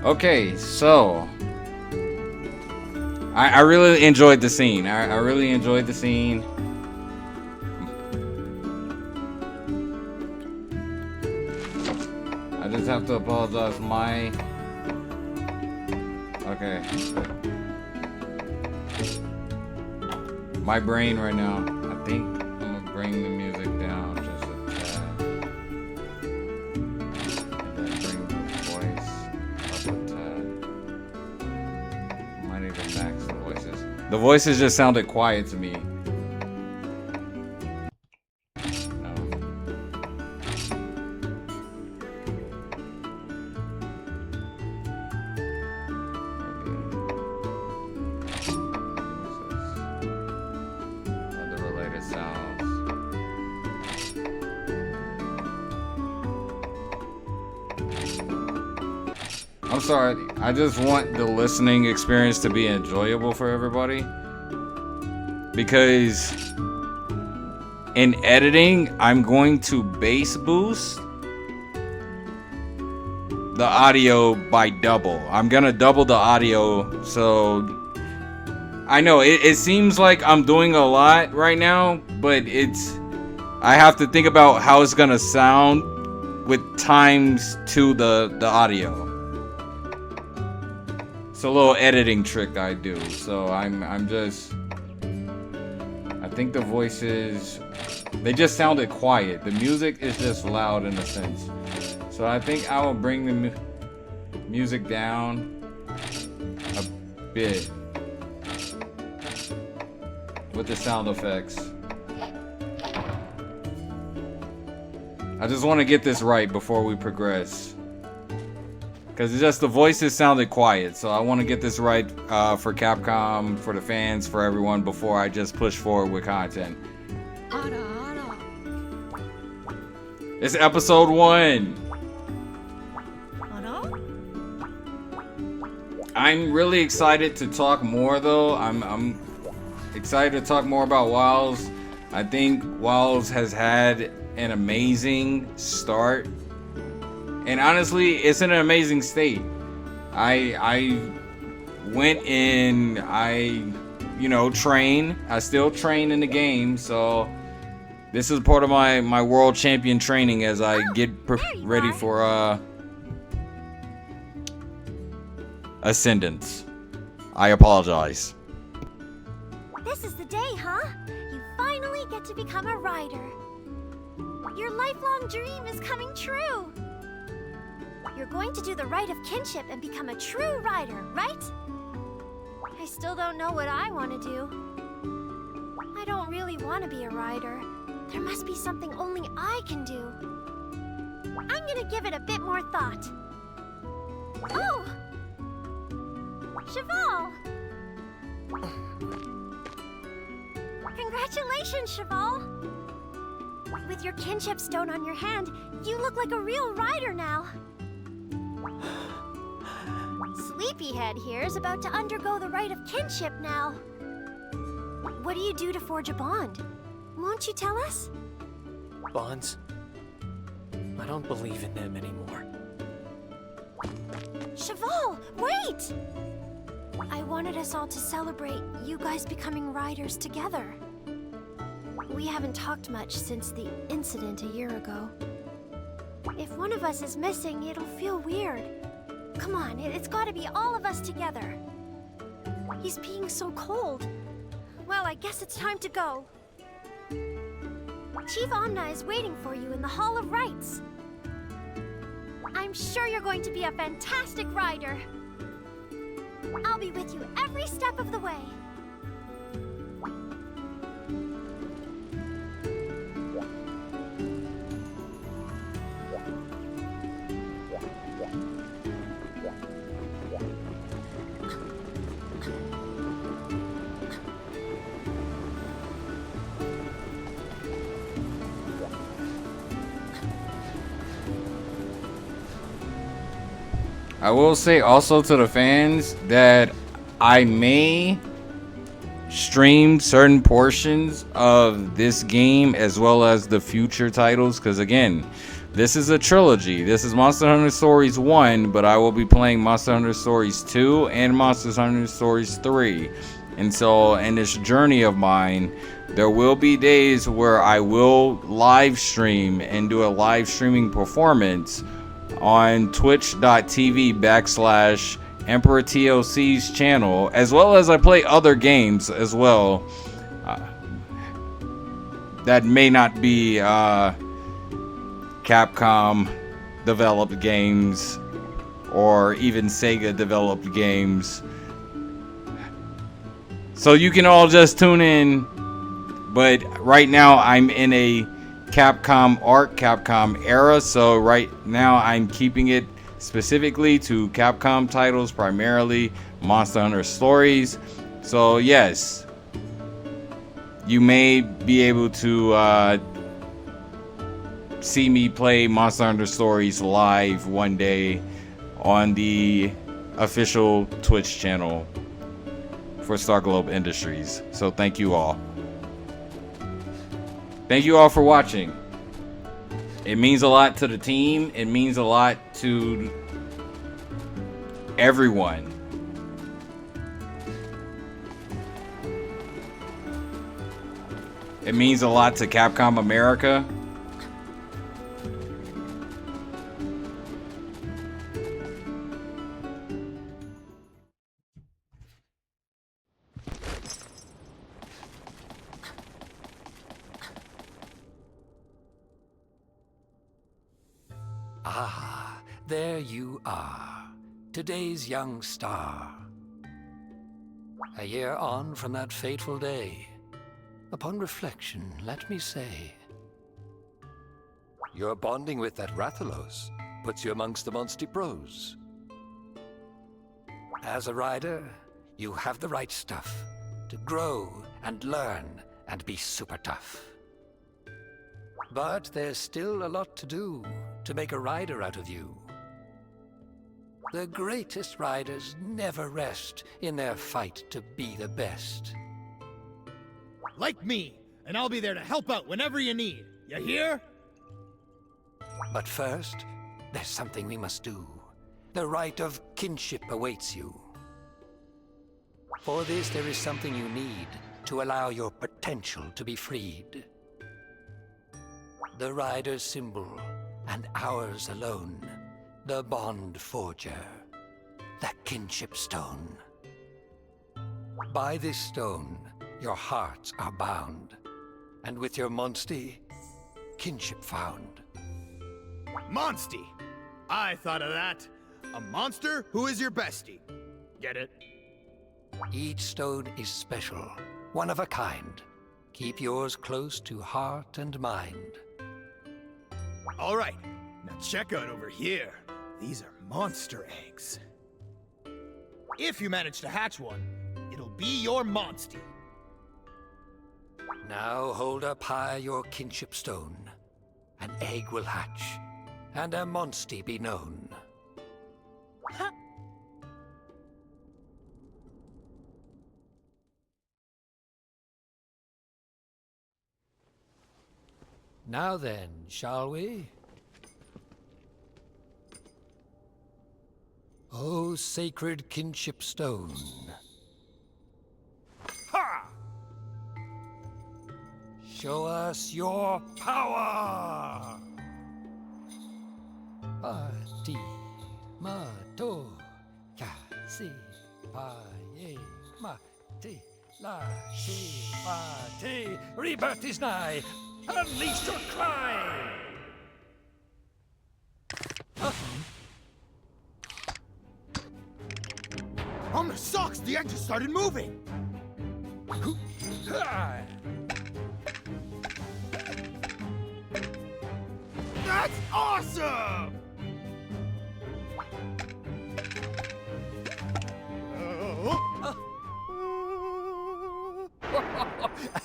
Okay, so I really enjoyed the scene. I really enjoyed the scene. I just have to apologize. Okay. My brain right now. I think I'm gonna bring the music down just a tad. And then bring the voice up a tad. Might even max the voices. The voices just sounded quiet to me. I'm sorry, I just want the listening experience to be enjoyable for everybody. Because in editing, I'm going to bass boost the audio by double. I'm gonna double the audio, so I know it seems like I'm doing a lot right now, but I have to think about how it's gonna sound with times to the audio. It's a little editing trick I do. So I think the voices, they just sounded quiet. The music is just loud in a sense. So I think I will bring the music down a bit with the sound effects. I just want to get this right before we progress. Because it's just the voices sounded quiet, so I want to get this right for Capcom, for the fans, for everyone before I just push forward with content. It's episode 1. I'm really excited to talk more though. I'm excited to talk more about Wilds. I think Wilds has had an amazing start. And honestly, it's in an amazing state. I went in, train. I still train in the game, so this is part of my world champion training as I get ready for Ascendance. I apologize. This is the day, huh? You finally get to become a rider. Your lifelong dream is coming true. You're going to do the rite of kinship and become a true rider, right? I still don't know what I want to do. I don't really want to be a rider. There must be something only I can do. I'm gonna give it a bit more thought. Oh! Cheval! Congratulations, Cheval! With your kinship stone on your hand, you look like a real rider now. Sleepyhead here is about to undergo the rite of kinship now. What do you do to forge a bond? Won't you tell us? Bonds? I don't believe in them anymore. Cheval, wait! I wanted us all to celebrate you guys becoming riders together. We haven't talked much since the incident a year ago. If one of us is missing, it'll feel weird. Come on, it's gotta be all of us together. He's being so cold. Well, I guess it's time to go. Chief Omna is waiting for you in the Hall of Rites. I'm sure you're going to be a fantastic rider. I'll be with you every step of the way. I will say also to the fans that I may stream certain portions of this game as well as the future titles, because again, this is a trilogy. This is Monster Hunter Stories 1, but I will be playing Monster Hunter Stories 2 and Monster Hunter Stories 3. And so in this journey of mine, there will be days where I will live stream and do a live streaming performance on twitch.tv/EmperorTLC's channel, as well as I play other games as well that may not be Capcom developed games or even Sega developed games. So you can all just tune in, but right now I'm in a Capcom era, so right now I'm keeping it specifically to Capcom titles, primarily Monster Hunter Stories. So yes, you may be able to see me play Monster Hunter Stories live one day on the official Twitch channel for Star Globe Industries. So thank you all. Thank you all for watching. It means a lot to the team. It means a lot to everyone. It means a lot to Capcom America. Ah, there you are, today's young star. A year on from that fateful day, upon reflection, let me say, your bonding with that Rathalos puts you amongst the Monster Pros. As a rider, you have the right stuff to grow and learn and be super tough. But there's still a lot to do to make a rider out of you. The greatest riders never rest in their fight to be the best. Like me, and I'll be there to help out whenever you need. You hear? But first, there's something we must do. The right of kinship awaits you. For this, there is something you need to allow your potential to be freed. The rider's symbol, and ours alone, the bond forger, the kinship stone. By this stone, your hearts are bound, and with your monstie, kinship found. Monstie! I thought of that. A monster who is your bestie. Get it? Each stone is special, one of a kind. Keep yours close to heart and mind. All right, now check out over here. These are monster eggs. If you manage to hatch one, it'll be your monstie. Now hold up high your kinship stone. An egg will hatch, and a monstie be known. Now then, shall we? O sacred kinship stone. Ha! Show us your power! Parti, mato, kasi, paye, mati, la, si, pati. Rebirth is nigh! Unleash your cry! On the socks, the egg just started moving! That's awesome!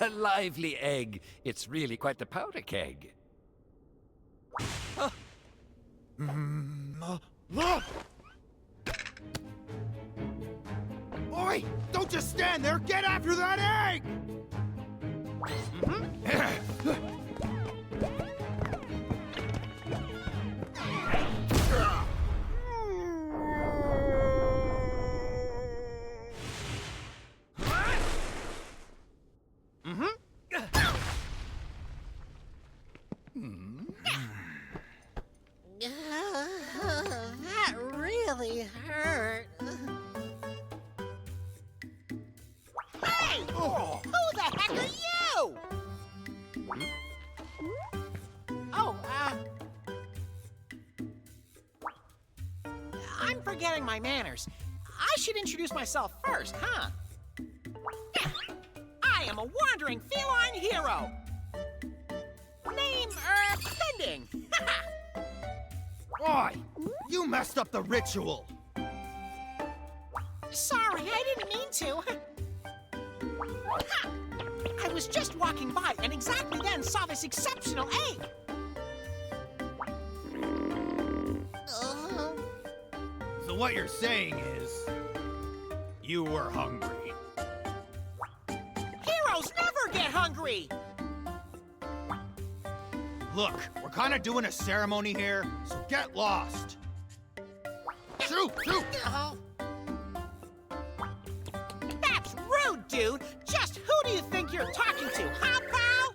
A lively egg. It's really quite the powder keg. Oi! Don't just stand there! Get after that egg! That really hurt. Hey! Who the heck are you? Oh, I'm forgetting my manners. I should introduce myself first, huh? I am a wandering feline hero. Name, Pending. Oi! You messed up the ritual! Sorry, I didn't mean to. Ha! I was just walking by and exactly then saw this exceptional egg. So what you're saying is... you were hungry. Heroes never get hungry! Look, we're kinda doing a ceremony here, so get lost! Shoot! Shoot! That's rude, dude! Just who do you think you're talking to, huh, pal?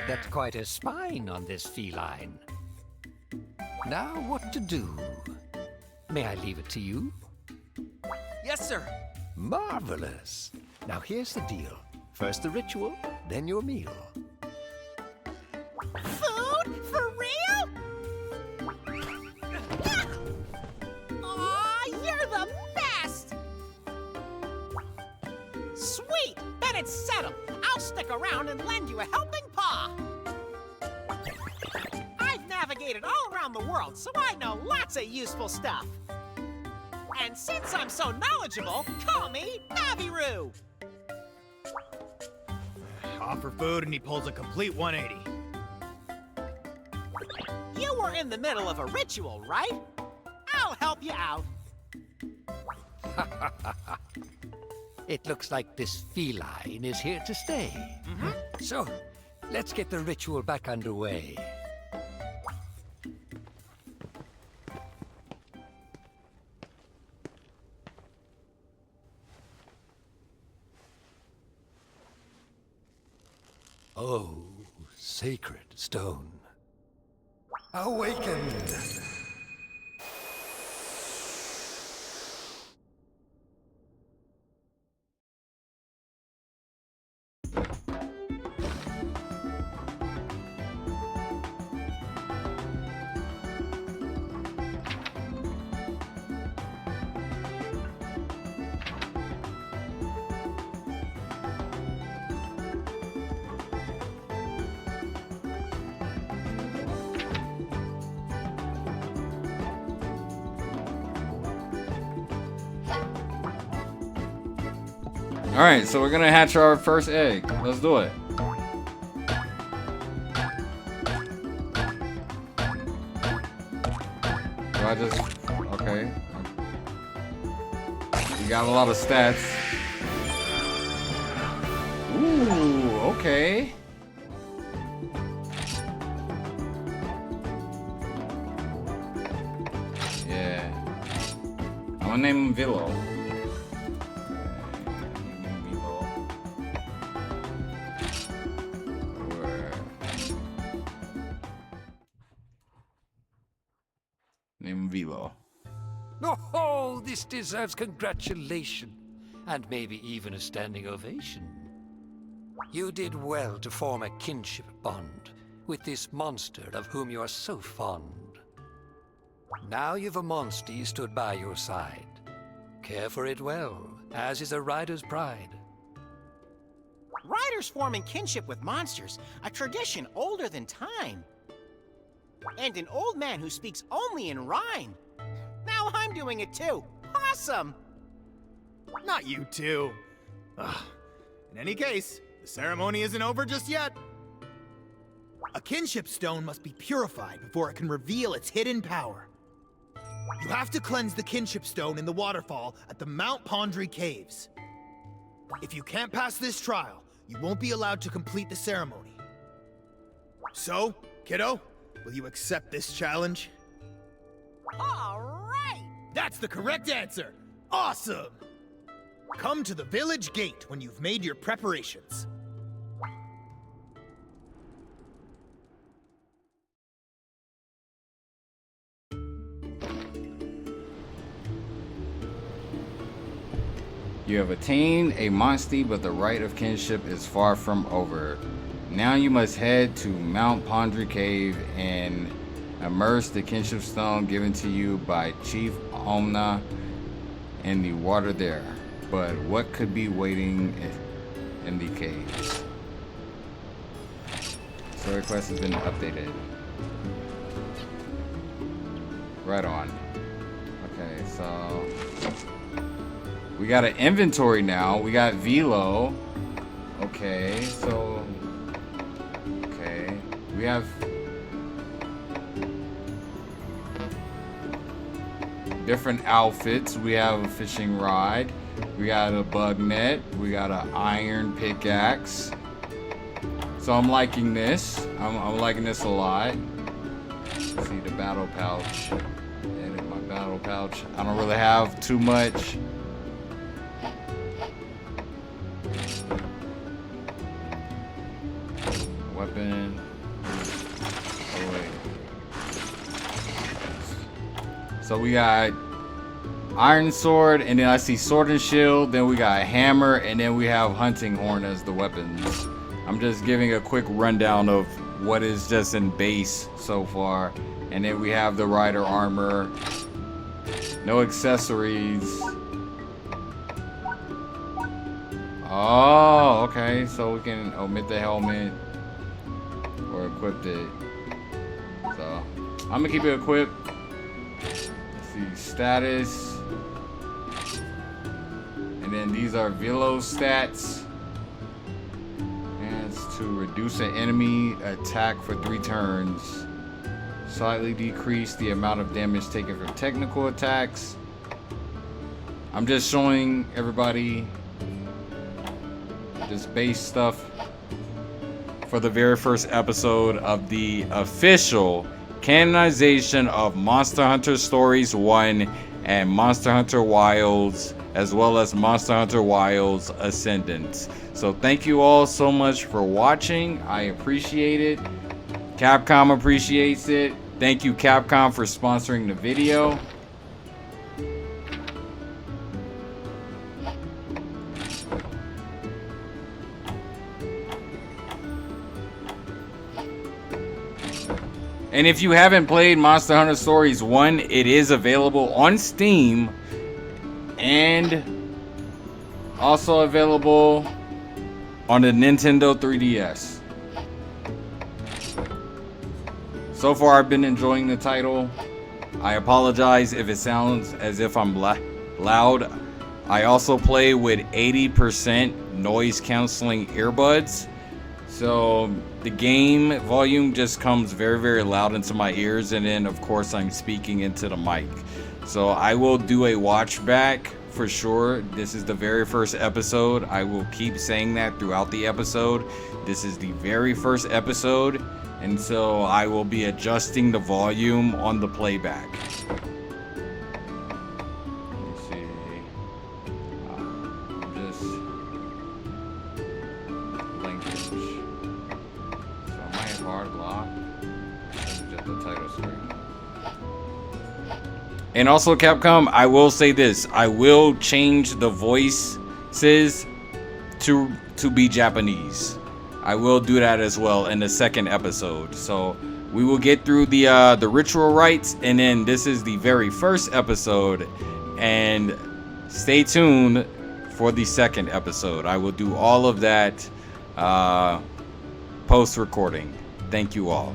That's quite a spine on this feline. Now what to do? May I leave it to you? Yes, sir. Marvelous. Now here's the deal. First the ritual, then your meal. Food? For real? Aw, you're the best! Sweet! Then it's settled. I'll stick around and lend you a helping paw. I've navigated all around the world, so I know lots of useful stuff. And since I'm so knowledgeable, call me Naviru. Offer food and he pulls a complete 180. You were in the middle of a ritual, right? I'll help you out. It looks like this feline is here to stay. So, let's get the ritual back underway. Oh, sacred stone. Awakened! Alright, so we're gonna hatch our first egg. Let's do it. Do I just... okay. You got a lot of stats. Ooh, okay. Yeah. I'm gonna name him Vilo. Name him Vilo. Oh, this deserves congratulation, and maybe even a standing ovation. You did well to form a kinship bond, with this monster of whom you are so fond. Now you've a monstie stood by your side. Care for it well, as is a rider's pride. Riders forming kinship with monsters, a tradition older than time. And an old man who speaks only in rhyme. Now I'm doing it too. Awesome! Not you two. Ugh. In any case, the ceremony isn't over just yet. A kinship stone must be purified before it can reveal its hidden power. You have to cleanse the kinship stone in the waterfall at the Mount Pondry Caves. If you can't pass this trial, you won't be allowed to complete the ceremony. So, kiddo, will you accept this challenge? All right! That's the correct answer! Awesome! Come to the village gate when you've made your preparations. You have attained a monstie, but the rite of kinship is far from over. Now you must head to Mount Pondry Cave and immerse the kinship stone given to you by Chief Omna in the water there. But what could be waiting in the caves? Story quest has been updated. Right on. Okay, so we got an inventory now. We got Velo. Okay, so okay, we have different outfits. We have a fishing rod. We got a bug net. We got an iron pickaxe. So I'm liking this. I'm liking this a lot. Let's see the battle pouch. Edit my battle pouch. I don't really have too much. Weapon. Oh wait. So we got iron sword, and then I see sword and shield, then we got hammer, and then we have hunting horn as the weapons. I'm just giving a quick rundown of what is just in base so far. And then we have the rider armor. No accessories. Oh, okay. So we can omit the helmet or equip it. So I'm gonna keep it equipped. Let's see, status. And then these are Velo stats. And it's to reduce an enemy attack for 3 turns. Slightly decrease the amount of damage taken from technical attacks. I'm just showing everybody just base stuff for the very first episode of the official canonization of Monster Hunter Stories 1 and Monster Hunter Wilds, as well as Monster Hunter Wilds Ascendance. So thank you all so much for watching. I appreciate it. Capcom appreciates it. Thank you, Capcom, for sponsoring the video. And if you haven't played Monster Hunter Stories 1, it is available on Steam and also available on the Nintendo 3DS. So far, I've been enjoying the title. I apologize if it sounds as if I'm loud. I also play with 80% noise canceling earbuds. So the game volume just comes very, very loud into my ears. And then, of course, I'm speaking into the mic. So I will do a watch back for sure. This is the very first episode. I will keep saying that throughout the episode. This is the very first episode. And so I will be adjusting the volume on the playback. Let me see. Just language. So I might hard lock. Just the title screen. And also, Capcom, I will say this. I will change the voices to be Japanese. I will do that as well in the second episode. So we will get through the ritual rites, and then this is the very first episode. And stay tuned for the second episode. I will do all of that post-recording. Thank you all.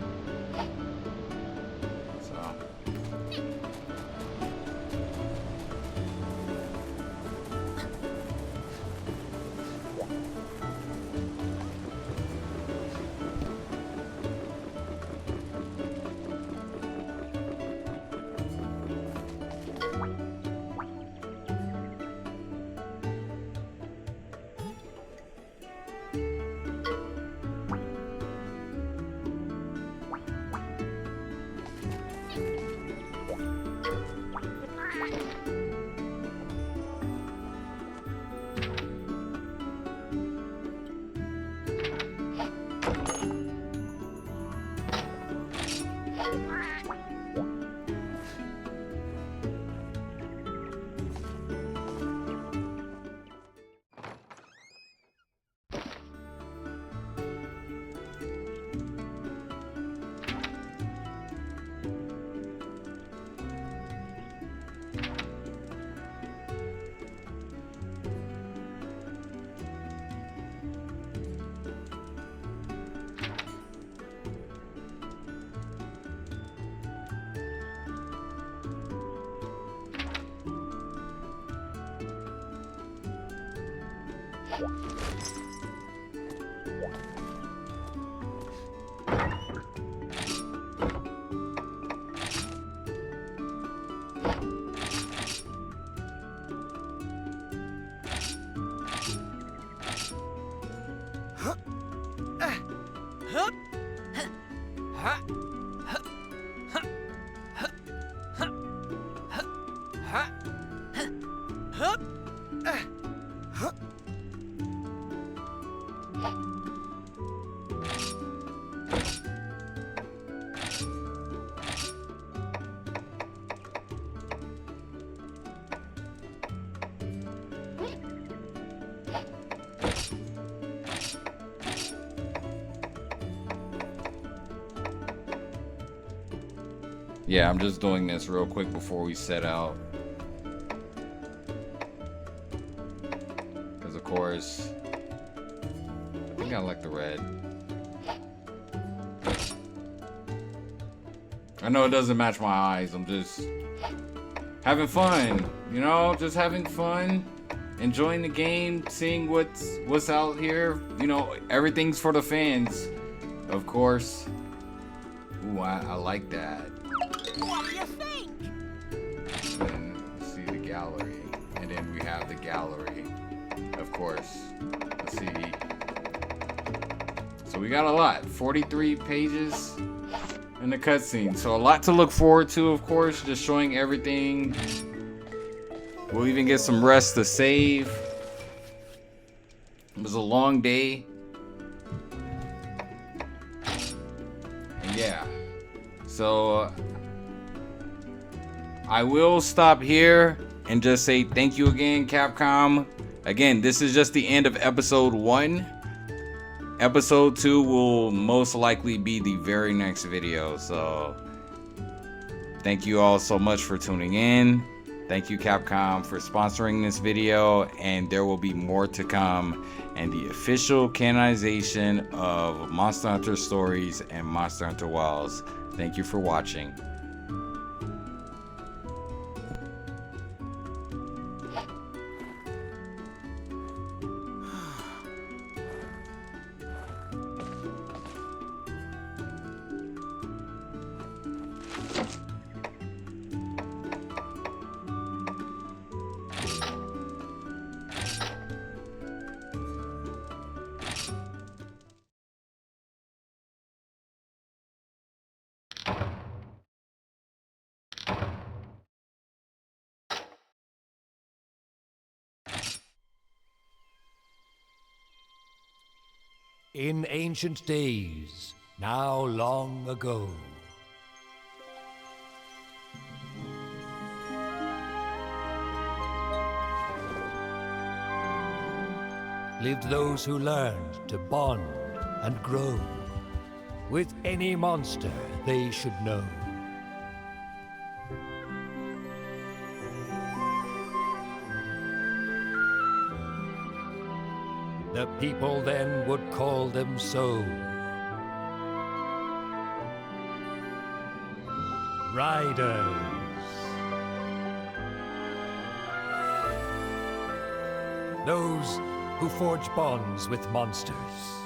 Yeah, I'm just doing this real quick before we set out. Because of course, I think I like the red. I know it doesn't match my eyes. I'm just having fun, you know, just having fun, enjoying the game, seeing what's out here. You know, everything's for the fans, of course. Ooh, I like that. What do you think? And see the gallery, and then we have the gallery, of course. Let's see. So we got a lot, 43 pages in the cutscene. So a lot to look forward to, of course. Just showing everything. We'll even get some rest to save. It was a long day. And yeah. So I will stop here and just say thank you again, Capcom. Again, this is just the end of episode 1. Episode 2 will most likely be the very next video. So thank you all so much for tuning in. Thank you, Capcom, for sponsoring this video. And there will be more to come and the official canonization of Monster Hunter Stories and Monster Hunter Wilds. Thank you for watching. In ancient days, now long ago, lived those who learned to bond and grow with any monster they should know. The people then would call them so. Riders. Those who forge bonds with monsters.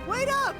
Wait up!